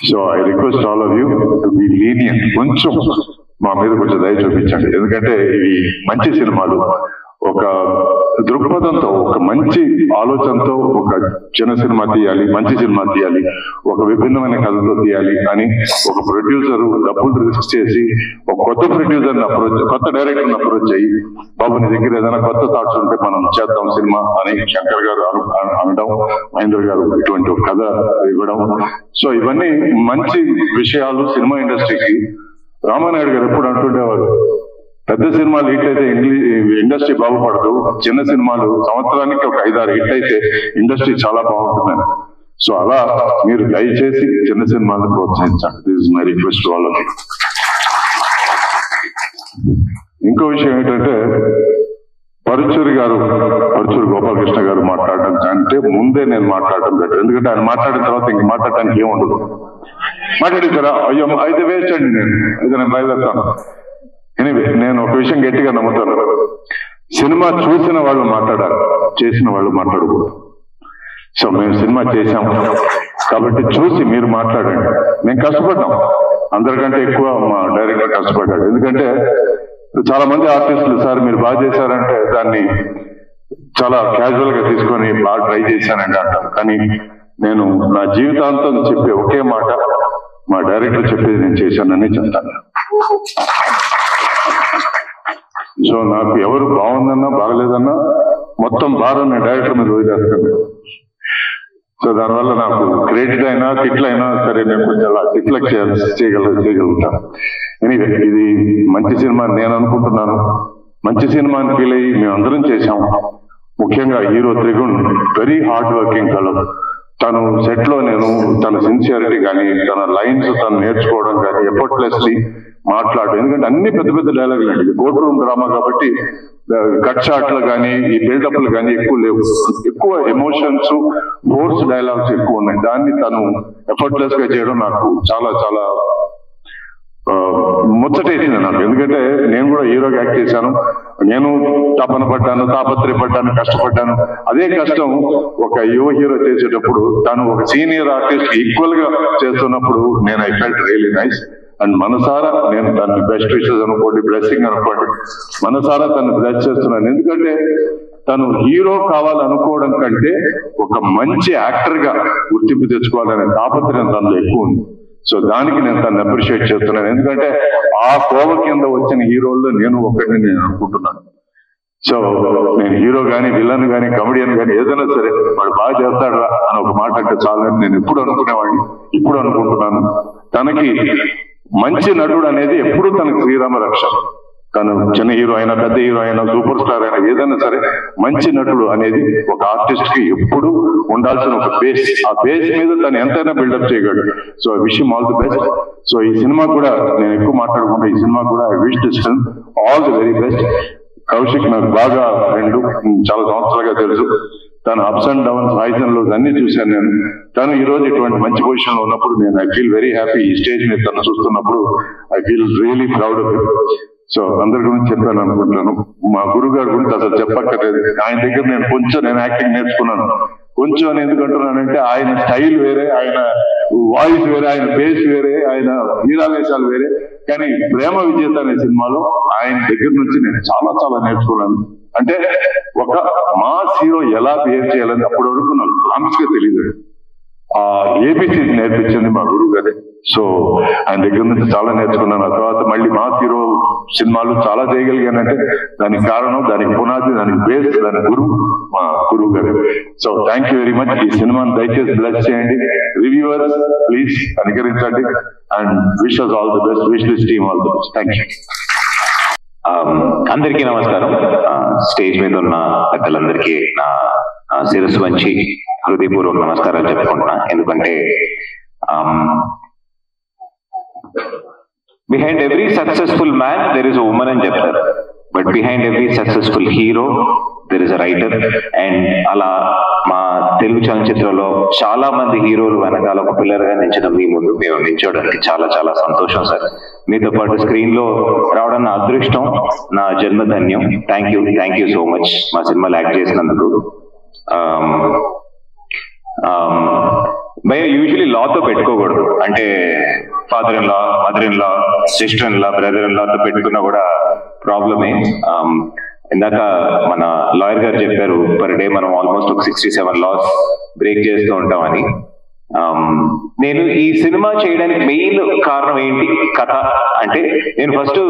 So I request all of you to be lenient. కొంచెం మా మీద కొంచెం దయ చూపించండి, ఎందుకంటే ఇవి మంచి సినిమాలు. ఒక దృక్పథంతో, ఒక మంచి ఆలోచనతో ఒక చిన్న సినిమా తీయాలి, మంచి సినిమా తీయాలి, ఒక విభిన్నమైన కథతో తీయాలి అని ఒక ప్రొడ్యూసర్ డబ్బులు రిస్క్ చేసి ఒక కొత్త ప్రొడ్యూసర్ని అప్రోచ్, కొత్త డైరెక్టర్ని అప్రోచ్ అయ్యి, బాబు నీ దగ్గర ఏదైనా కొత్త థాట్స్ ఉంటే మనం చేద్దాం సినిమా అని శంకర్ గారు అనడం, మహేంద్ర గారు ఇటువంటి ఒక కథ ఇవ్వడం. సో ఇవన్నీ మంచి విషయాలు సినిమా ఇండస్ట్రీకి. రామానాయుడు గారు ఎప్పుడు అంటుండేవారు, పెద్ద సినిమాలు హిట్ అయితే ఇండస్ట్రీ బాగుపడదు, చిన్న సినిమాలు సంవత్సరానికి ఒక 5-6 హిట్ అయితే ఇండస్ట్రీ చాలా బాగుంటుందని. సో అలా మీరు దయచేసి చిన్న సినిమాలను ప్రోత్సహించండి. This is my request to all of you. ఇంకో విషయం ఏంటంటే, పరుచూరి గోపాలకృష్ణ గారు మాట్లాడడం కంటే ముందే నేను మాట్లాడడం బెటర్, ఎందుకంటే ఆయన మాట్లాడిన తర్వాత ఇంక మాట్లాడటానికి ఏముండదు. మాట్లాడిస్తారా? అయ్యో అయితే వేస్ట్ అండి, నేను బయలుదేరుతాను. ఎనీవే నేను ఒక విషయం గట్టిగా నమ్ముతాను, సినిమా చూసిన వాళ్ళు మాట్లాడాలి, చేసిన వాళ్ళు మాట్లాడకూడదు. సో మేము సినిమా చేశాము కాబట్టి చూసి మీరు మాట్లాడండి. మేము కష్టపడ్డాం, అందరికంటే ఎక్కువ మా డైరెక్టర్ కష్టపడ్డాడు. ఎందుకంటే చాలా మంది ఆర్టిస్టులు సార్ మీరు బాగా చేశారంటే దాన్ని చాలా క్యాజువల్ గా తీసుకొని బాగా ట్రై చేశానండి అంటారు. కానీ నేను నా జీవితాంతం చెప్పే ఒకే మాట, మా డైరెక్టర్ చెప్పేది నేను చేశానని చెప్తాను. సో నాకు ఎవరు బాగుందన్నా బాగలేదన్నా మొత్తం భారం నేను డైరెక్టర్ మీద వదిలేస్తాను. సో దానివల్ల నాకు క్రెడిట్ అయినా తిట్లైనా సరే నేను కొంచెం అలా రిఫ్లెక్ట్ చేయగలుగుతాను. ఎనీవే ఇది మంచి సినిమా నేను అనుకుంటున్నాను. మంచి సినిమా అని ఫీల్ అయ్యి మేము అందరం చేశాము. ముఖ్యంగా hero Trigun very hard working fellow. తను సెట్ లో నేను తన సిన్సియారిటీ కానీ, తన లైన్స్ తను నేర్చుకోవడం కానీ, ఎఫర్ట్లెస్లీ మాట్లాడడం. ఎందుకంటే అన్ని పెద్ద పెద్ద డైలాగులు అండి, కోర్ట్ రూమ్ డ్రామా కాబట్టి కట్ షాట్లు కానీ ఈ బిల్డప్లు కానీ ఎక్కువ లేవు. ఎక్కువ ఎమోషన్స్, ఫోర్స్ డైలాగ్స్ ఎక్కువ ఉన్నాయి. దాన్ని తను ఎఫర్ట్లెస్ గా చేయడం నాకు చాలా చాలా ముచ్చటేసింది నాకు. ఎందుకంటే నేను కూడా హీరోగా యాక్ట్ చేశాను, నేను తపన పడ్డాను, తాపత్రయపడ్డాను, కష్టపడ్డాను. అదే కష్టం ఒక యువ హీరో చేసేటప్పుడు తను ఒక సీనియర్ ఆర్టిస్ట్ ఈక్వల్ గా చేస్తున్నప్పుడు నేను I felt really nice. And మనసారా నేను తన బెస్ట్ విషెస్ అనుకోండి, బ్లెస్సింగ్ అనుకోండి, మనసారా తను బ్లెస్ చేస్తున్నాను. ఎందుకంటే తను హీరో కావాలనుకోవడం కంటే ఒక మంచి యాక్టర్ గా గుర్తింపు తెచ్చుకోవాలనే తాపత్రయం తనలో ఎక్కువ ఉంది. సో దానికి నేను తను అప్రిషియేట్ చేస్తున్నాను. ఎందుకంటే ఆ కోవ కింద వచ్చిన హీరోల్లో నేను ఒకటిని నేను అనుకుంటున్నాను. సో నేను హీరో కానీ విలన్ కానీ కమెడియన్ కానీ ఏదైనా సరే వాడు బాగా చేస్తాడా అని ఒక మాట అంటే చాలని నేను ఎప్పుడు అనుకునేవాడిని, ఇప్పుడు అనుకుంటున్నాను. తనకి మంచి నటుడు అనేది ఎప్పుడు తనకు శ్రీరామ రక్ష. తను చిన్న హీరో అయినా పెద్ద హీరో అయినా సూపర్ స్టార్ అయినా ఏదైనా సరే మంచి నటుడు అనేది ఒక ఆర్టిస్ట్ కి ఎప్పుడు ఉండాల్సిన ఒక బేస్. ఆ బేస్ మీద తను ఎంతైనా బిల్డప్ చేయగలడు. So I wish him all the best. So ఈ సినిమా కూడా నేను ఎక్కువ మాట్లాడుకుంటా, ఈ సినిమా కూడా I wish this film all the very best. Kaushik నాకు బాగా ఫ్రెండ్, చాలా సంవత్సరాలుగా తెలుసు. తను ups and downs, highs and lows అన్ని చూశాను నేను. తను ఈ రోజు ఇటువంటి మంచి పొజిషన్ లో ఉన్నప్పుడు నేను ఐ ఫీల్ వెరీ హ్యాపీ. ఈ స్టేజ్ మీద తను చూస్తున్నప్పుడు I feel really proud of him. So అందరి గురించి చెప్పాను అనుకుంటున్నాను. మా గురువు గారి గురించి అసలు చెప్పక్కర్లేదు. ఆయన దగ్గర నేను యాక్టింగ్ నేర్చుకున్నాను. కొంచెం అని ఎందుకు అంటున్నానంటే ఆయన స్టైల్ వేరే, ఆయన వాయిస్ వేరే, ఆయన బేస్ వేరే, ఆయన వీరావేశాలు వేరే. కానీ ప్రేమ విజేత అనే సినిమాలో ఆయన దగ్గర నుంచి నేను చాలా చాలా నేర్చుకున్నాను. అంటే ఒక మాస్ హీరో ఎలా బిహేవ్ చేయాలని అప్పటి వరకు నాకు ప్రామిస్ గా తెలియదు. ఆ ఏబిసి నేర్పించింది మా గురువు గారే. సో ఆయన దగ్గర నుంచి చాలా నేర్చుకున్నాను. ఆ తర్వాత మళ్ళీ మాస్ హీరో సినిమాలు చాలా చేయగలిగానంటే దానికి కారణం, దానికి పునాది, దానికి బేస్, దాని మా గురువు గారు. So thank you very much. ఈ సినిమాని దయచేసి బ్లెస్ చేయండి. రివ్యూవర్స్ ప్లీజ్ అనుకరించండి. And wish us all the best. Wish this team all the best. Thank you. అందరికీ నమస్కారం. స్టేజ్ మీద ఉన్న పెద్దలందరికీ నా శిరస్సు వంచి హృదయపూర్వక నమస్కారాలు చెప్పుకుంటున్నా. ఎందుకంటే behind every successful man there is a women అని చెప్తారు. But behind every successful hero there is a writer. And అలా మా తెలుగు చలనచిత్రంలో చాలా మంది హీరోలు వెనకాల ఒక పిల్లర్ గా నించడం మీ ముందు మేము నించోడానికి చాలా చాలా సంతోషం సార్. మీతో పాటు స్క్రీన్ లో రావడం నా అదృష్టం, నా జన్మధన్యం. థ్యాంక్ యూ సో మచ్ మా సినిమాలో యాక్ట్ చేసినందుకు. భయ యూజువలీ లాతో పెట్టుకోకూడదు. అంటే father in law, mother in law, sister in law, brother in లాతో పెట్టుకున్నా కూడా ప్రాబ్లమే. ఇందాక మన లాయర్ గారు చెప్పారు పర్ డే మనం ఆల్మోస్ట్ ఒక 67 లాస్ బ్రేక్ చేస్తూ ఉంటామని. నేను ఈ సినిమా చేయడానికి మెయిన్ కారణం ఏంటి, కథ అంటే నేను ఫస్ట్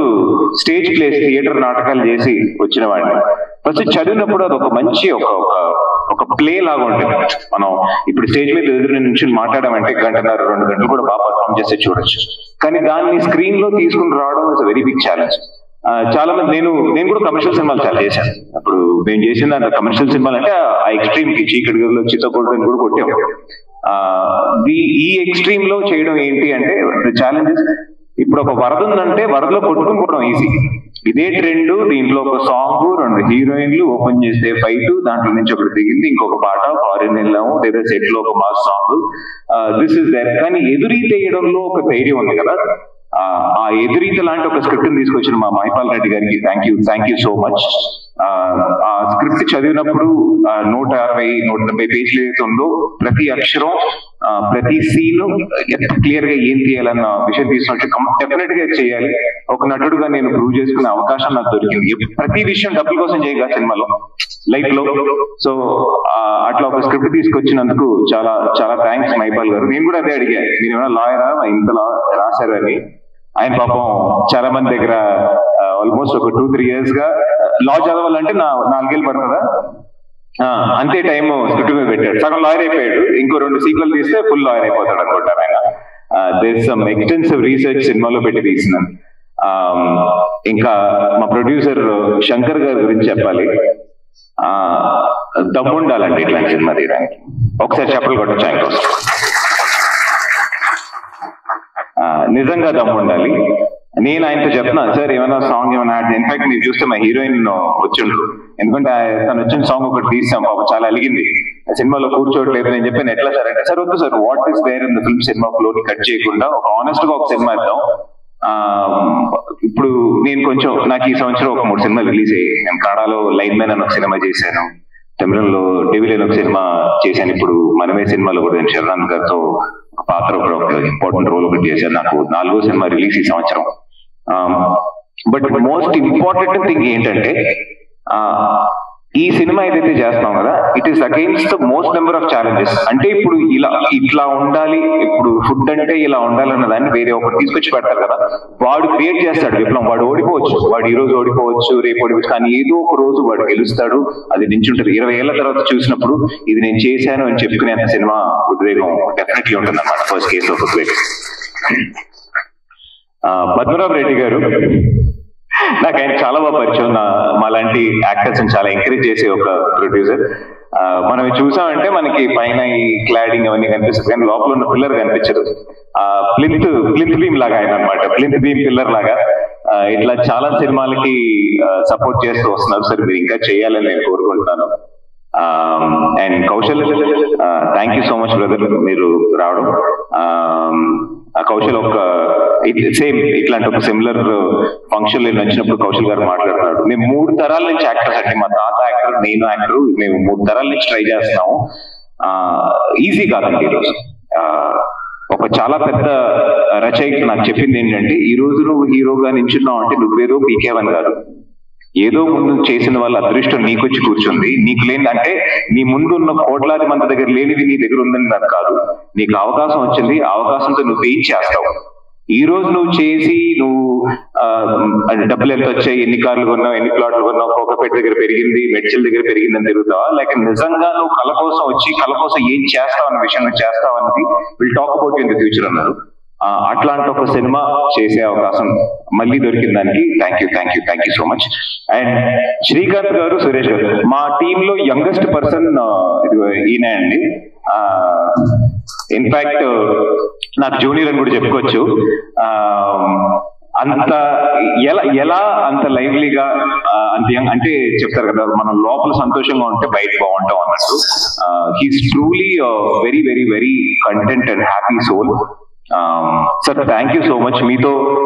స్టేజ్ ప్లేస్, థియేటర్ నాటకాలు చేసి వచ్చిన వాడిని. ఫస్ట్ చదివినప్పుడు అది ఒక మంచి ఒక ప్లే లాగా ఉంటుంది. మనం ఇప్పుడు స్టేజ్ మీద ఎదురు నుంచి మాట్లాడామంటే 1.5 గంటలు 2 గంటలు కూడా బాగా పర్ఫామ్ చేస్తే చూడొచ్చు. కానీ దాన్ని స్క్రీన్ లో తీసుకుని రావడం ఇస్ వెరీ బిగ్ ఛాలెంజ్. చాలా మంది నేను కూడా కమర్షియల్ సినిమాలు చాలా చేశాను. అప్పుడు నేను చేసిన దాంట్లో కమర్షియల్ సినిమాలు అంటే ఆ ఎక్స్ట్రీమ్ కి చీకటి గదిలో చిత్తకొట్టని కూడా కొట్టాం. ఈ ఎక్స్ట్రీమ్ లో చేయడం ఏంటి అంటే ఛాలెంజెస్. ఇప్పుడు ఒక వరద ఉందంటే వరదలో కొట్టుకుని పోవడం ఈజీ. ఇదే ట్రెండ్. దీంట్లో ఒక సాంగ్, 2 హీరోయిన్లు, ఓపెన్ చేస్తే ఫైట్, దాంట్లో నుంచి ఒకటి దిగింది, ఇంకొక పాట, ఫారిన్ వెళ్ళాము, లేదా సెట్ లో ఒక mass song, this is that. కానీ ఎదురీత వేయడంలో ఒక ధైర్యం ఉంది కదా. ఆ ఎదురీత లాంటి ఒక స్క్రిప్ట్ తీసుకొచ్చిన మా మైపాల్ రెడ్డి గారికి థ్యాంక్ యూ సో మచ్. ఆ స్క్రిప్ట్ చదివినప్పుడు 160-170 పేజీలు ఏదైతే ఉందో ప్రతి అక్షరం, ప్రతి సీన్ క్లియర్ గా ఏం తీయాలన్న విషయం తీసుకొచ్చి డెఫినెట్ గా చేయాలి. ఒక నటుడుగా నేను ప్రూవ్ చేసుకునే అవకాశం నాకు దొరికింది. ప్రతి విషయం డబ్బుల కోసం చేయగా సినిమాలో, లైఫ్ లో. సో అట్లా ఒక స్క్రిప్ట్ తీసుకొచ్చినందుకు చాలా చాలా థ్యాంక్స్ మైపాల్ గారు. నేను కూడా అదే అడిగా, మీరు ఏమైనా లాయరా, ఇంత రాశారు అని. ఆయన పాపం చాలా మంది దగ్గర ఆల్మోస్ట్ ఒక 2-3 years గా లా చదవాలంటే 4 ఏళ్ళు పడుతుందా, అంతే టైం స్క్రిప్ట్ మీద పెట్టాడు. సగం లాయర్ అయిపోయాడు. ఇంకో 2 సీక్వెల్ తీస్తే ఫుల్ లాయర్ అయిపోతాడు అనుకుంటారు ఆయన. దేర్ సమ్ ఎక్స్టెన్సివ్ రీసెర్చ్ సినిమాలో పెట్టి తీసినాను. ఇంకా మా ప్రొడ్యూసర్ శంకర్ గారి గురించి చెప్పాలి. దమ్ముండాలండి ఇట్లాంటి సినిమా తీయడానికి. ఒకసారి చెప్పలు కొట్టచ్చు ఆయన కోసం. నిజంగా దమ్ముండాలి. నేను ఆయనతో చెప్తున్నాను, సార్ ఏమైనా సాంగ్ ఏమైనా యాడ్. ఇన్ఫాక్ట్ మీరు చూస్తే మా హీరోయిన్ వచ్చిండ్రు. ఎందుకంటే తను వచ్చిన సాంగ్ ఒకటి తీసాం, చాలా అలిగింది, సినిమాలో కూర్చోట్లేదు. నేను చెప్పాను ఎట్లా సార్ అంటే, సార్ వద్దు sir, what is there in the film సినిమా ఫ్లోని కట్ చేయకుండా ఒక ఆనెస్ట్ గా ఒక సినిమా ఇద్దాం. ఇప్పుడు నేను కొంచెం నాకు ఈ సంవత్సరం ఒక 3 సినిమాలు రిలీజ్ అయ్యాయి. నేను కాడాలో లైన్ మ్యాన్ అని ఒక సినిమా చేశాను, తమిళంలో డెవిల్ అని ఒక సినిమా చేశాను, ఇప్పుడు మనమే సినిమాలో కూడా నేను శరణ్ గారితో పాత్ర ఒక ఇంపార్టెంట్ రోల్ ఒకటి చేశాను. నాకు 4వ సినిమా రిలీజ్ ఈ సంవత్సరం. బట్ మోస్ట్ ఇంపార్టెంట్ థింగ్ ఏంటంటే ఈ సినిమా ఏదైతే చేస్తాం కదా, it is against the most number of challenges. అంటే ఇప్పుడు ఇట్లా ఉండాలి, ఇప్పుడు ఫుడ్ అంటే ఇలా ఉండాలన్న దాన్ని వేరే ఒకటి తీసుకొచ్చి పెడతారు కదా, వాడు క్రియేట్ చేస్తాడు విప్లవం. వాడు ఓడిపోవచ్చు, వాడు ఈ రోజు ఓడిపోవచ్చు, రేపు ఓడిపోవచ్చు, కానీ ఏదో ఒక రోజు వాడు గెలుస్తాడు. అది నించుంటది. 20 ఏళ్ల తర్వాత చూసినప్పుడు ఇది నేను చేశాను అని చెప్పుకునేంత సినిమా ఉద్వేగం డెఫినెట్లీ ఉంటుంది అన్నమాట. ఫస్ట్ కేసు ఆఫ్ ఉద్వేగం. పద్మనాభ రెడ్డి గారు నాకు ఆయన చాలా బాగా పరిచయం. మాలాంటి యాక్టర్స్ చాలా ఎంకరేజ్ చేసే ఒక ప్రొడ్యూసర్. మనం చూసామంటే మనకి పైన ఈ క్లాడింగ్ అవన్నీ కనిపిస్తుంది, కానీ లోపల ఉన్న పిల్లర్ కనిపించదు. ప్లింత్ బీమ్ లాగా ఆయన అనమాట, ప్లింత్ బీమ్ పిల్లర్ లాగా. ఇట్లా చాలా సినిమాలకి సపోర్ట్ చేస్తూ వస్తున్నారు. సార్ మీరు ఇంకా చేయాలని నేను కోరుకుంటున్నాను. And Kaushal, thank you so much brother మీరు రావడం. కౌశల్ ఒక సేమ్ ఇట్లాంటి ఒక సిమిలర్ ఫంక్షన్ నేను వచ్చినప్పుడు కౌశల్ గారు మాట్లాడుతున్నాడు, మేము 3 తరాల నుంచి యాక్టర్స్ అంటే, మా తాత యాక్టర్, నేను యాక్టర్, మేము 3 తరాల నుంచి ట్రై చేస్తున్నాము. ఈజీ కాదండి ఈరోజు. ఒక చాలా పెద్ద రచయిత నాకు చెప్పింది ఏంటంటే, ఈ రోజు నువ్వు హీరోగా నించున్నావు అంటే నువ్వేదో పీకేవని కాదు, ఏదో ముందు చేసిన వాళ్ళ అదృష్టం నీకొచ్చి కూర్చుంది. నీకు లేని అంటే నీ ముందు ఉన్న కోట్లాది మంది దగ్గర లేనిది నీ దగ్గర ఉందని నాకు కాదు, నీకు అవకాశం వచ్చింది, ఆ అవకాశంతో నువ్వేం చేస్తావు. ఈ రోజు నువ్వు చేసి నువ్వు డబ్బులు ఎంత వచ్చాయి, ఎన్ని కార్లు కొన్నావు, ఎన్ని ప్లాట్లు కొన్నావు, కోకపేట దగ్గర పెరిగింది, మెడ్చల్ దగ్గర పెరిగిందని తిరుగుతావా, లేక నిజంగా నువ్వు కళ కోసం వచ్చి కళ కోసం ఏం చేస్తావు అన్న విషయం నువ్వు చేస్తావు అన్నది will talk about in the future అన్నారు. అట్లాంటి ఒక సినిమా చేసే అవకాశం మళ్ళీ దొరికిన దానికి thank you so much. And Srikanth గారు, సురేష్ గారు, మా టీంలో యంగెస్ట్ పర్సన్ ఈయన అండి. ఇన్ఫాక్ట్ నాకు జూనియర్ అని కూడా చెప్పుకోవచ్చు. అంత ఎలా అంత లైవ్లీగా అంత అంటే చెప్తారు కదా, మనం లోపల సంతోషంగా ఉంటే బయట బాగుంటాం అన్నట్టు. He's truly very very very content and happy soul. Sir thank you so much.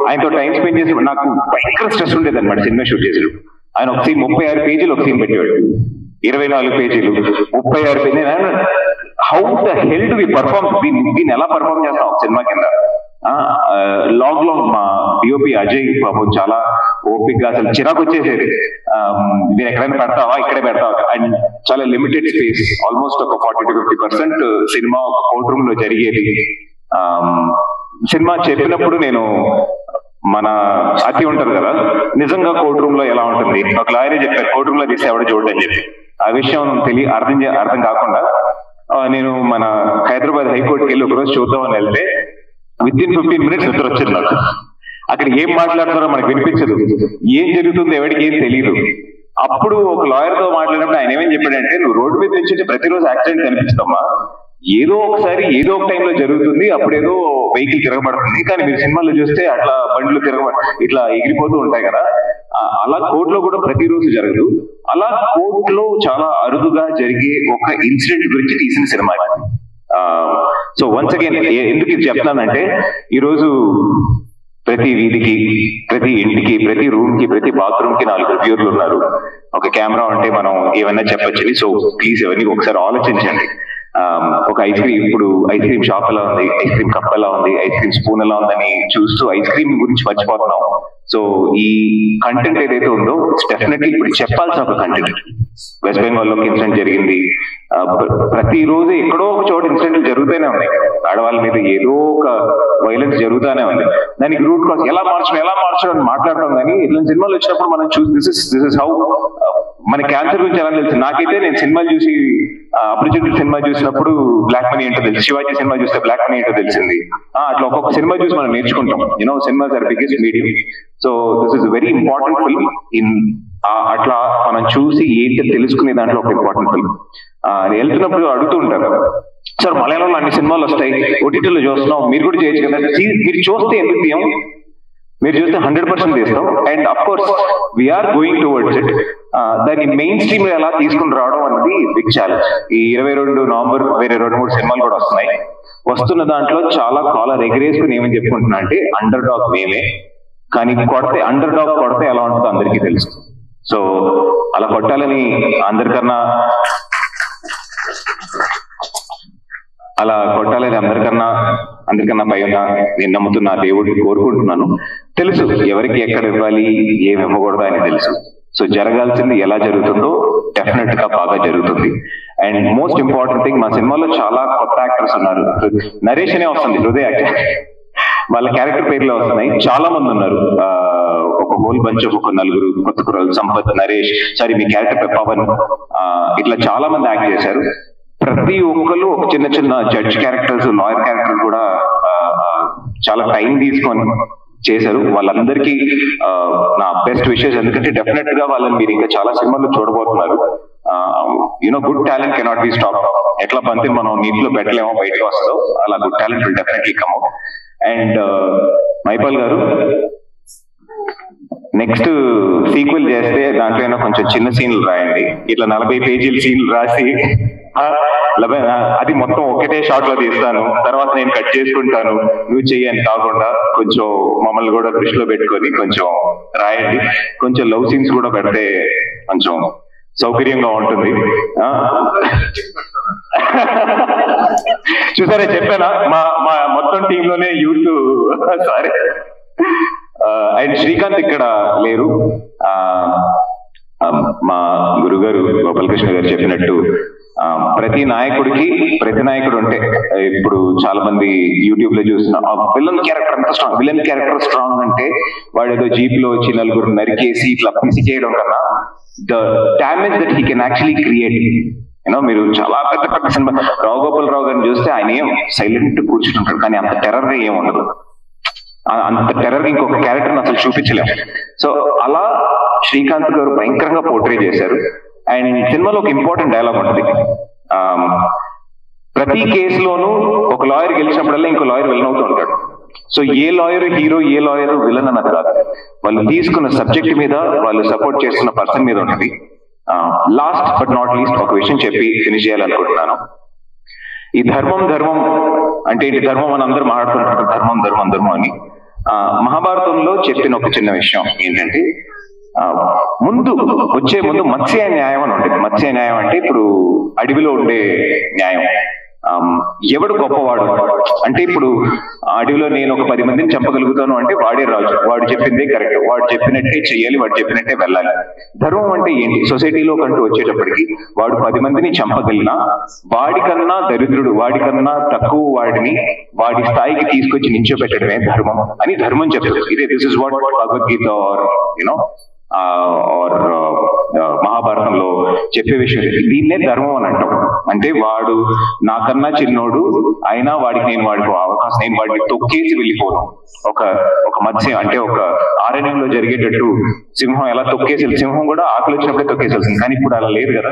ఆయనతో టైం స్పెండ్ చేసి నాకు భయంకర స్ట్రెస్ ఉండేది అనమాట సినిమా షూట్ చేసేటప్పుడు. ఆయన ఒక సీన్ 36 పేజీలు ఒక సీన్ పెట్టేవాడు, 24 పేజీలు, 36 పేజీలు. How the hell do we perform, దీన్ని ఎలా పర్ఫార్మ్ చేస్తాం ఒక సినిమా కింద. లాగ్ లో మా డిఓపి అజయ్ బాబు చాలా ఓపిక్ గా, అసలు చిరాకు వచ్చేసేది, నేను ఎక్కడైనా పెడతావా, ఇక్కడే పెడతావా. అండ్ చాలా లిమిటెడ్ స్పేస్, ఆల్మోస్ట్ ఒక 40-50% సినిమా ఒక కోర్ట్ రూమ్ లో జరిగేది. సినిమా చెప్పినప్పుడు నేను మన అతి ఉంటారు కదా, నిజంగా కోర్ట్ రూమ్ లో ఎలా ఉంటుంది, ఒక లాయరే చెప్పారు కోర్ట్ రూమ్ లో తీస్తే ఎవడ చూడండి అని చెప్పి. ఆ విషయం అర్థం కాకుండా నేను మన హైదరాబాద్ హైకోర్టుకి వెళ్ళి ఒకరోజు చూద్దామని వెళ్తే విత్-ఇన్ 15 minutes నిద్ర వచ్చింది నాకు. అక్కడ ఏం మాట్లాడతారో మనకు వినిపించదు, ఏం జరుగుతుందో ఎవరికి ఏం తెలియదు. అప్పుడు ఒక లాయర్ తో మాట్లాడినప్పుడు ఆయన ఏమేం చెప్పాడంటే, నువ్వు రోడ్డు మీద నుంచి ప్రతిరోజు యాక్సిడెంట్ కనిపిస్తామా, ఏదో ఒకసారి ఏదో ఒక టైంలో జరుగుతుంది, అప్పుడేదో వెహికల్ తిరగబడుతుంది, కానీ మీరు సినిమాలో చూస్తే అట్లా బండ్లు ఇట్లా ఎగిరిపోతూ ఉంటాయి కదా. అలా కోర్టులో కూడా ప్రతిరోజు జరగదు. అలా కోర్టులో చాలా అరుదుగా జరిగే ఒక ఇన్సిడెంట్ గురించి తీసిన సినిమా. సో వన్స్ అగైన్ ఎందుకు ఇది చెప్తానంటే, ఈరోజు ప్రతి వీధికి, ప్రతి ఇంటికి, ప్రతి రూమ్ కి, ప్రతి బాత్రూమ్ కి 4 రివ్యూర్లు ఉన్నారు. ఒక కెమెరా అంటే మనం ఏమైనా చెప్పొచ్చని. సో ప్లీజ్ ఎవరిని ఒకసారి ఆలోచించండి. ఒక ఐస్ క్రీమ్, ఇప్పుడు ఐస్ క్రీమ్ షాప్ ఎలా ఉంది, ఐస్ క్రీమ్ కప్ ఎలా ఉంది, ఐస్ క్రీమ్ స్పూన్ ఎలా ఉందని చూస్తూ ఐస్ క్రీమ్ గురించి మర్చిపోతున్నాం. సో ఈ కంటెంట్ ఏదైతే ఉందో డెఫినెట్లీ ఇప్పుడు చెప్పాల్సిన ఒక కంటెంట్. వెస్ట్ బెంగాల్లో ఇన్సిడెంట్ జరిగింది, ప్రతిరోజు ఎక్కడో ఒక చోట ఇన్సిడెంట్లు జరుగుతూనే ఉన్నాయి, ఆడవాళ్ళ మీద ఏదో ఒక వైలెన్స్ జరుగుతూనే ఉంది. దానికి రూట్ కాజ్ ఎలా మార్చడం అని మాట్లాడటం, కానీ ఇట్లా సినిమాలు వచ్చినప్పుడు మనం చూసి దిస్ ఇస్ హౌ మన క్యాన్సర్ గురించి ఎలా తెలుసు. నాకైతే నేను సినిమాలు చూసి, అపరిచితుడు సినిమా చూసినప్పుడు బ్లాక్ మనీ ఏంటో తెలుసు, శివాజీ సినిమా చూస్తే బ్లాక్ మనీ ఏంటో తెలిసింది. అట్లా ఒక్కొక్క సినిమా చూసి మనం నేర్చుకుంటాం. Cinemas are biggest medium. So this is very important film. అట్లా మనం చూసి ఏంటి తెలుసుకునే దాంట్లో ఒక ఇంపార్టెంట్ ఫిల్మ్. వెళ్తున్నప్పుడు అడుగుతూ ఉంటారు, సార్ మలయాళంలో అన్ని సినిమాలు వస్తాయి, ఓటీటీలో చూస్తున్నాం, మీరు కూడా చేయొచ్చు కదా. మీరు చూస్తే ఎందుకు తీయం, మీరు చూస్తే 100% తీస్తాం. And of course we're going towards it. దాన్ని మెయిన్ స్ట్రీమ్ ఎలా తీసుకుని రావడం అన్నది బిగ్ ఛాలెంజ్. ఈ 22 నవంబర్ వేరే 2-3 సినిమాలు కూడా వస్తున్నాయి. వస్తున్న దాంట్లో చాలా కాలర్ ఎగరేసుకుని ఏమని చెప్పుకుంటున్నా అంటే, అండర్ డాగ్ మేమే, కానీ అండర్ డాగ్ కొడితే ఎలా ఉంటుందో అందరికీ తెలుసు. సో అలా కొట్టాలని అందరికన్నా పై ఉన్న నేను నమ్ముతున్న దేవుడిని కోరుకుంటున్నాను. తెలుసు ఎవరికి ఎక్కడ ఇవ్వాలి, ఏమి ఇవ్వకూడదు అని తెలుసు. సో జరగాల్సింది ఎలా జరుగుతుందో డెఫినెట్ గా బాగా జరుగుతుంది. అండ్ మోస్ట్ ఇంపార్టెంట్ థింగ్, మా సినిమాలో చాలా కొత్త యాక్టర్స్ ఉన్నారు. నరేష్ అనే వస్తుంది, హృదయ యాక్టర్, వాళ్ళ క్యారెక్టర్ పేర్లే వస్తున్నాయి. చాలా మంది ఉన్నారు, ఒక హోల్ బంచ్ ఆఫ్ ఒక నలుగురు కొత్త కుర్రాళ్ళు, సంపత్, నరేష్, సారీ మీ క్యారెక్టర్ పవన్, ఇట్లా చాలా మంది యాక్ట్ చేశారు. ప్రతి ఒక్కరు ఒక చిన్న చిన్న జడ్జ్ క్యారెక్టర్స్, లాయర్ క్యారెక్టర్స్ కూడా చాలా టైం తీసుకొని చేశారు. వాళ్ళందరికీ నా బెస్ట్ విషెస్. ఎందుకంటే డెఫినెట్ గా వాళ్ళని మీరు ఇంకా చాలా సినిమాల్లో చూడబోతున్నారు. You know good talent cannot be stop. ఎట్లా పంతి మనం నీటిలో పెట్టలేమో బయటకు వస్తుందో అలా good talent will definitely come out. And Mypal గారు నెక్స్ట్ సీక్వెల్ చేస్తే దాంట్లో కొంచెం చిన్న సీన్లు రాయండి. ఇట్లా 40 పేజీల సీన్లు రాసి అది మొత్తం ఒకటే షాట్ లో తీస్తాను, తర్వాత నేను కట్ చేసుకుంటాను, నువ్వు చెయ్యని కాకుండా కొంచెం మమ్మల్ని కూడా దృష్టిలో పెట్టుకొని కొంచెం రాయండి. కొంచెం లవ్ సీన్స్ కూడా పెడితే కొంచెం సౌకర్యంగా ఉంటుంది. చూసారా, చెప్పానా మా మొత్తం టీంలోనే యూత్. సారీ. అండ్ శ్రీకాంత్ ఇక్కడ లేరు. మా గురుగారు గోపాలకృష్ణ గారు చెప్పినట్టు ప్రతి నాయకుడు అంటే ఇప్పుడు చాలా మంది యూట్యూబ్ లో చూసిన విలన్ క్యారెక్టర్ ఎంత స్ట్రాంగ్, విలన్ క్యారెక్టర్ స్ట్రాంగ్ అంటే వాడు ఏదో జీప్ లో వచ్చి నలుగురు నరికేసి ఇట్లా పిసి చేయడం కన్నా the damage that he can actually create. You know మీరు చాలా పెద్ద పెద్ద సినిమా రావు గోపాల్ రావు గారిని చూస్తే ఆయన ఏం సైలెంట్ కూర్చుంటాడు, కానీ అంత టెర్రర్ గా ఏం ఉండదు. అంత టెర్రర్ ఇంకొక క్యారెక్టర్ అసలు చూపించలేము. సో అలా శ్రీకాంత్ గారు భయంకరంగా పోర్ట్రే చేశారు. అండ్ సినిమాలో ఒక ఇంపార్టెంట్ డైలాగ్ ఉంటుంది, ప్రతి కేసులోనూ ఒక లాయర్ గెలిచినప్పుడల్లా ఇంకో లాయర్ విలన్ అవుతూ ఉంటాడు. సో ఏ లాయర్ హీరో, ఏ లాయర్ విలన్ అన్నది కాదు, వాళ్ళు తీసుకున్న సబ్జెక్ట్ మీద, వాళ్ళు సపోర్ట్ చేస్తున్న పర్సన్ మీద ఉంటుంది. లాస్ట్ బట్ నాట్ లీస్ట్ ఒక విషయం చెప్పి ఫినిష్ చేయాలనుకుంటున్నాను. ఈ ధర్మం అంటే ఏంటి, ధర్మం అని అందరూ మాట్లాడుతుంటారు, ధర్మం అని. మహాభారతంలో చెప్పిన ఒక చిన్న విషయం ఏంటంటే, వచ్చే ముందు మత్స్య న్యాయం అని ఉంటుంది. మత్స్య న్యాయం అంటే ఇప్పుడు అడవిలో ఉండే న్యాయం. ఎవడు గొప్పవాడు అంటే, ఇప్పుడు అడవిలో నేను ఒక 10 మందిని చంపగలుగుతాను అంటే వాడే రాజు, వాడు చెప్పిందే కరెక్ట్, వాడు చెప్పినట్టే చెయ్యాలి, వాడు చెప్పినట్టే వెళ్ళాలి. ధర్మం అంటే ఏంటి, సొసైటీలో కంటూ వచ్చేటప్పటికి వాడు 10 మందిని చంపగలిగినా వాడికన్నా దరిద్రుడు, వాడికన్నా తక్కువ వాడిని వాడి స్థాయికి తీసుకొచ్చి నించోబెట్టడమే ధర్మం అని ధర్మం చెప్తుంది. ఇదే this is what Bhagavad Gita or you know or మహాభారతంలో చెప్పే విషయం. దీన్నే ధర్మం అని అంటాం. అంటే వాడు నాకన్నా చిన్నోడు అయినా వాడికి నేను వాడికి అవకాశం, నేను వాడిని తొక్కేసి వెళ్ళిపోను. ఒక మత్స్యం అంటే ఒక ఆరణ్యంలో జరిగేటట్టు సింహం ఎలా తొక్కేసి, సింహం కూడా ఆకలి వచ్చినప్పుడే తొక్కేసేస్తుంది, కానీ ఇప్పుడు అలా లేదు కదా.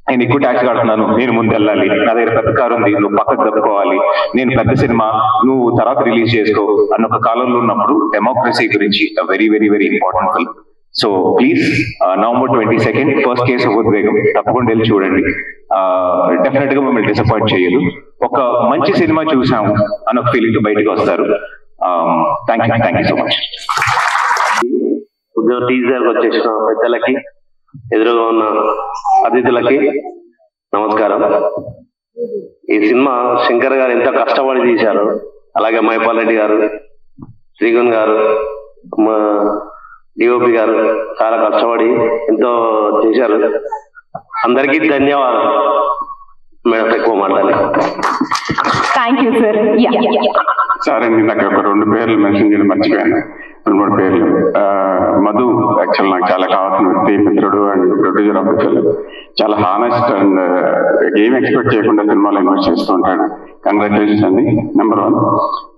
నేను ఎక్కువ ట్యాక్స్ కడుతున్నాను, నేను ముందు వెళ్ళాలి, నా దగ్గర పెద్ద కారు ఉంది, నువ్వు పక్కకు తప్పుకోవాలి, నేను పెద్ద సినిమా నువ్వు తర్వాత రిలీజ్ చేసుకో అన్న ఒక కాలంలో ఉన్నప్పుడు డెమోక్రసీ గురించి very very very important film. So please November 22 first case of ఉద్వేగం తప్పకుండా వెళ్ళి చూడండి. డెఫినెట్ గా మిమ్మల్ని డిసప్పాయింట్ చేయదు. ఒక మంచి సినిమా చూసాము అన్న ఒక ఫీలింగ్ బయటకు వస్తారు. Thank you so much. Teaser వచ్చేసిన పెద్దలకి, ఎదురుగా ఉన్న అతిథులకి నమస్కారం. ఈ సినిమా శంకర్ గారు ఎంత కష్టపడి తీశారు, అలాగే మైపాల్ రెడ్డి గారు, శ్రీగుణ్ గారు, మా డిఓపి గారు చాలా కష్టపడి ఎంతో చేశారు. అందరికీ ధన్యవాదాలు. మేడం ఎక్కువ మాట్లాడాలి. Thank you sir. సార్ అండి, నాకు ఒక 2 పేర్లు మెన్షన్ చేయడం మర్చిపోయాను. 2-3 పేర్లు. మధు యాక్చువల్ నాకు చాలా కావాల్సిన వ్యక్తి, మిత్రుడు and producer of the film. చాలా హానెస్ట్ అండ్ ఏం ఎక్స్పెక్ట్ చేయకుండా సినిమాలో ఇన్వెస్ట్ చేస్తూ ఉంటాడు. కంగ్రాచులేషన్స్ అండి, నెంబర్ 1.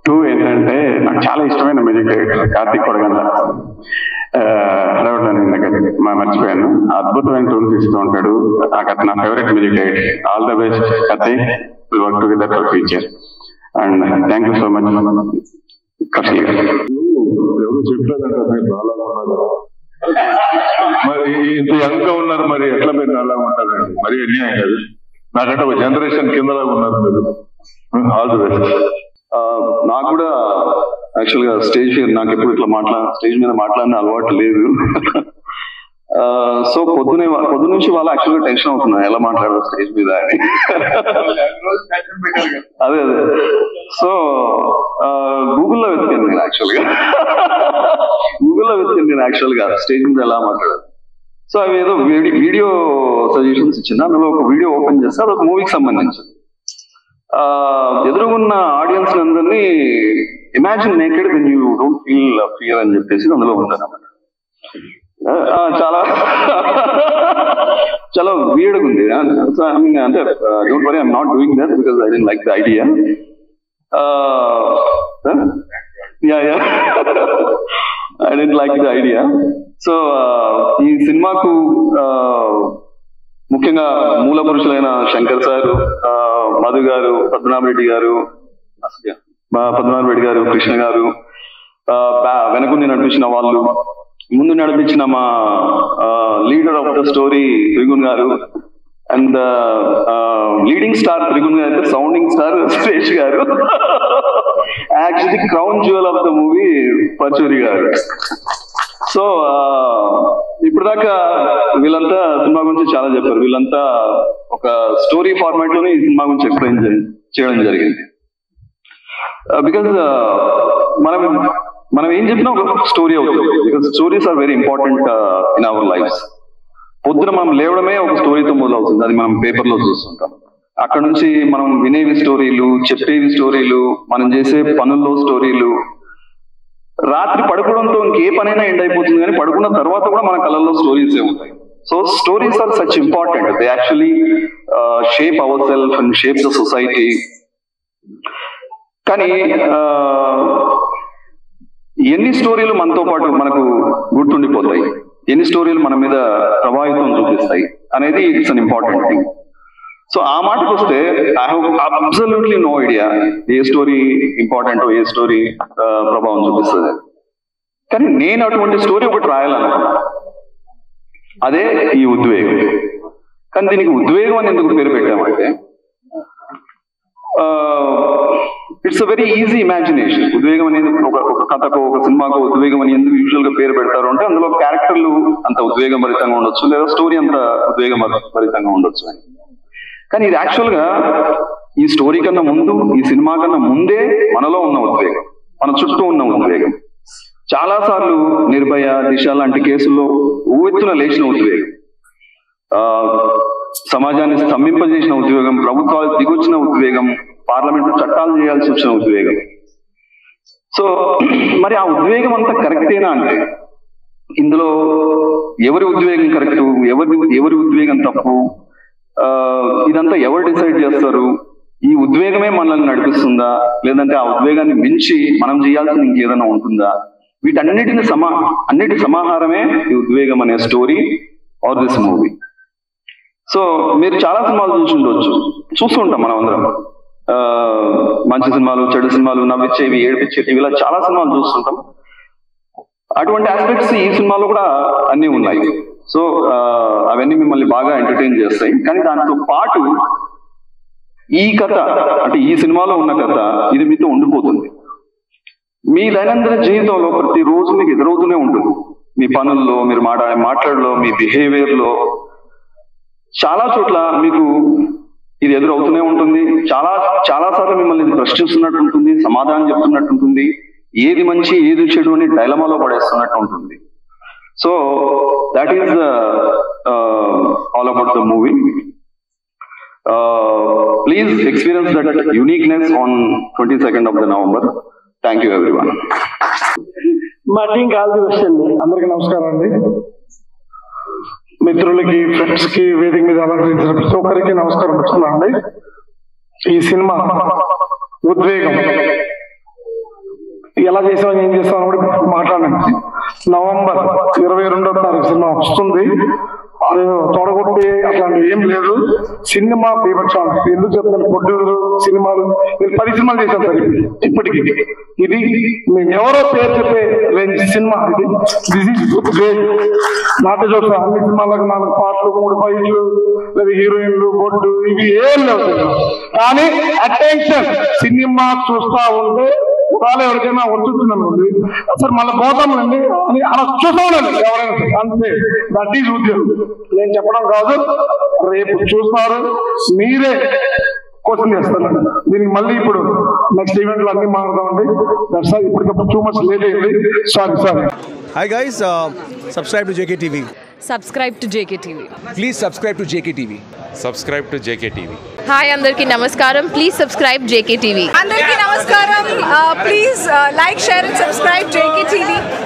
2 ఏంటంటే, నాకు చాలా ఇష్టమైన మ్యూజిక్ డైరెక్టర్ కార్తిక్ కొడగండ్ల. మర్చిపోయాను, అద్భుతమైన టూన్స్ ఇస్తూ ఉంటాడు. నాకు నా favourite music director. All the best Karthik, will work together for future. And thank you so much Kaushal గారు. ఎవరు చెప్పారంటే మీరు నాలా ఉన్నారు, మరి ఇంత యంగ్ గా ఉన్నారు, మరి ఎట్లా మీరు నాలా ఉంటారండి? మరి అన్యాయం కాదు. నాకంటే ఒక జనరేషన్ కిందలా ఉన్నారు మీరు. All the best. నాకు కూడా యాక్చువల్ గా స్టేజ్ నాకు ఎప్పుడు ఇట్లా స్టేజ్ మీద మాట్లాడిన అలవాటు లేదు. సో పొద్దు నుంచి వాళ్ళు యాక్చువల్ గా టెన్షన్ అవుతున్నారు ఎలా మాట్లాడారు స్టేజ్ మీద అని. అదే సో గూగుల్లో వెతికాను నేను యాక్చువల్ గా స్టేజ్ మీద ఎలా మాట్లాడారు. సో అవి ఏదో వీడియో సజెషన్స్ ఇచ్చింది. అందులో ఒక వీడియో ఓపెన్ చేస్తే అదొక మూవీకి సంబంధించింది. ఎదురుగున్న ఆడియన్స్ అందరినీ imagine naked when you don't feel fear అని చెప్పేసి అందులో ఉందన్నమాట. చాలా చాలా వీర్డ్గా ఉంది. సో ఐ మీన్ అంటే don't worry, I'm not doing that because I don't like the idea. I don't like the idea. So ఈ సినిమాకు ముఖ్యంగా మూల పురుషులైన శంకర్ సార్, మధు గారు, పద్మనాభరెడ్డి గారు, కృష్ణ గారు, వెనకుండి నడిపించిన వాళ్ళు, ముందు నడిపించిన మా leader of the story Trigun గారు, అండ్ లీడింగ్ స్టార్ త్రిగుణ్ గారు అయితే సౌండింగ్ స్టార్ సురేష్ గారు, actually crown jewel of the movie Paruchuri గారు. సో ఇప్పుడు దాకా వీళ్ళంతా సినిమా గురించి చాలా చెప్పారు. వీళ్ళంతా ఒక స్టోరీ ఫార్మాట్ లోనే ఈ సినిమా గురించి ఎక్స్ప్లెయిన్ చేయడం జరిగింది. బికాజ్ మనం ఏం చెప్పినా ఒక స్టోరీ అవుతుంది. Because stories are very important in our lives. పొద్దున మనం లేవడమే ఒక స్టోరీతో మొదలవుతుంది. అది మనం పేపర్లో చూస్తుంటాం. అక్కడ నుంచి మనం వినేవి స్టోరీలు, చెప్పేవి స్టోరీలు, మనం చేసే పనుల్లో స్టోరీలు. రాత్రి పడుకోవడంతో ఇంకే పనైనా ఎండ్ అయిపోతుంది, కానీ పడుకున్న తర్వాత కూడా మన కళ్ళల్లో స్టోరీసే ఉంటాయి. So stories are such important. They actually shape our self and shape the society. కానీ ఎన్ని స్టోరీలు మనతో పాటు మనకు గుర్తుండిపోతాయి, ఎన్ని స్టోరీలు మన మీద ప్రభావితం చూపిస్తాయి అనేది it's an important thing. So ఆ మాటకు వస్తే I have absolutely no idea ఏ స్టోరీ ఇంపార్టెంట్, ఏ స్టోరీ ప్రభావం చూపిస్తుంది. కానీ నేను అటువంటి స్టోరీ ఒకటి రాయాలనుకున్నా, అదే ఈ ఉద్వేగం. కానీ దీనికి ఉద్వేగం అని ఎందుకు పేరు పెట్టామంటే it's a very easy imagination. ఉద్వేగం అనేది ఒక కథకో ఒక సినిమాకో ఉద్వేగం అని ఎందుకు యూజువల్ గా పేరు పెడతారు అంటే అందులో క్యారెక్టర్లు అంత ఉద్వేగం భరితంగా ఉండొచ్చు, లేదా స్టోరీ అంత ఉద్వేగం భరితంగా ఉండొచ్చు అని. కానీ ఇది యాక్చువల్ గా ఈ స్టోరీ కన్నా ముందు, ఈ సినిమా కన్నా ముందే మనలో ఉన్న ఉద్వేగం, మన చుట్టూ ఉన్న ఉద్వేగం. చాలా సార్లు నిర్భయ, దిశ లాంటి కేసుల్లో ఉవ్వెత్తున లేచిన ఉద్వేగం, సమాజాన్ని స్తంభింపజేసిన ఉద్వేగం, ప్రభుత్వాలు దిగొచ్చిన ఉద్వేగం, పార్లమెంట్ చట్టాలు చేయాల్సి వచ్చిన ఉద్వేగం. సో మరి ఆ ఉద్వేగం అంతా కరెక్టేనా అంటే ఇందులో ఎవరి ఉద్వేగం కరెక్ట్, ఎవరి ఉద్వేగం తప్పు, ఇదంతా ఎవరు డిసైడ్ చేస్తారు, ఈ ఉద్వేగమే మనల్ని నడిపిస్తుందా, లేదంటే ఆ ఉద్వేగాన్ని మించి మనం చేయాల్సింది ఇంకేదైనా ఉంటుందా, అన్నిటి సమాహారమే ఈ ఉద్వేగం అనే story or this movie. So మీరు చాలా సినిమాలు చూస్తుంటాం మనం అందరం. మంచి సినిమాలు, చెడు సినిమాలు, నవ్విచ్చేవి, ఏడిపించేవి, ఇలా చాలా సినిమాలు చూస్తుంటాం. అటువంటి ఆస్పెక్ట్స్ ఈ సినిమాలో కూడా అన్నీ ఉన్నాయి. సో అవన్నీ మిమ్మల్ని బాగా ఎంటర్టైన్ చేస్తాయి. కానీ దాంతో పాటు ఈ కథ అంటే ఈ సినిమాలో ఉన్న కథ ఇది మీతో ఉండిపోతుంది. మీ దైనందిన జీవితంలో ప్రతిరోజు మీకు ఎదురవుతూనే ఉంటుంది. మీ పనుల్లో, మీరు మాట్లాడలో, మీ బిహేవియర్లో చాలా చోట్ల మీకు ఇది ఎదురవుతూనే ఉంటుంది. చాలా సార్లు మిమ్మల్ని ఇది ప్రశ్నిస్తున్నట్టు ఉంటుంది, సమాధానం చెప్తున్నట్టు ఉంటుంది, ఏది మంచి ఏది చెడు అని డైలమాలో పడేస్తున్నట్టు ఉంటుంది. So that is all about the movie. Please experience that uniqueness on 22nd of the November. Thank you everyone. మా టీం కాల్ ది బెస్ట్ అండి. అందరికీ నమస్కారం అండి. మిత్రులకి, ఫ్రెండ్స్ కి, వేదిక మీద అలంకరించిన ప్రతి ఒక్కరికి నమస్కారం పెడుతున్నానండి. ఈ సినిమా ఉద్వేగం ఎలా చేసామని, ఏం చేస్తామని కూడా మాట్లాడండి. నవంబర్ 22వ తారీఖు సినిమా వస్తుంది. తొడగొట్టి అట్లాంటివి ఏం లేదు. సినిమా బీభత్సం. ఎందుకు చెప్తాను, ప్రొడ్యూసర్ సినిమాలు నేను 10 సినిమాలు చేశాను సార్ ఇప్పటికి. ఇది మేము ఎవరో పేరు చెప్పే రేంజ్ సినిమా ఇది. This is great. నాటే చూస్తాను అన్ని సినిమాలకు 4 పాటలు, 3 ఫైట్లు, లేదా హీరోయిన్లు, బొడ్డు, ఇవి ఏం లేవు. కానీ అటెన్షన్ సినిమా చూస్తా ఉంటే వాళ్ళు ఎవరికైనా వచ్చుతుందనుకోండి, సార్ మళ్ళీ పోతామండి అని అలా చూస్తూ ఉండండి ఎవరైనా. అంతే, దట్ ఈజ్ ఉద్యోగం. నేను చెప్పడం కాదు, రేపు చూస్తారు మీరే క్వశ్చన్ చేస్తారు. దీనికి మళ్ళీ ఇప్పుడు నెక్స్ట్ ఈవెంట్ లో అన్ని మాట్లాడదామండి. దట్స్ ఇప్పటికప్పుడు టూ మచ్ లేట్ అయింది. Sorry. Hi guys, subscribe to JK TV. subscribe to JKTV. Please subscribe to JKTV. Subscribe to JKTV. Hi, andarki namaskaram. Please subscribe JKTV. Andarki namaskaram. Please like, share and subscribe JKTV.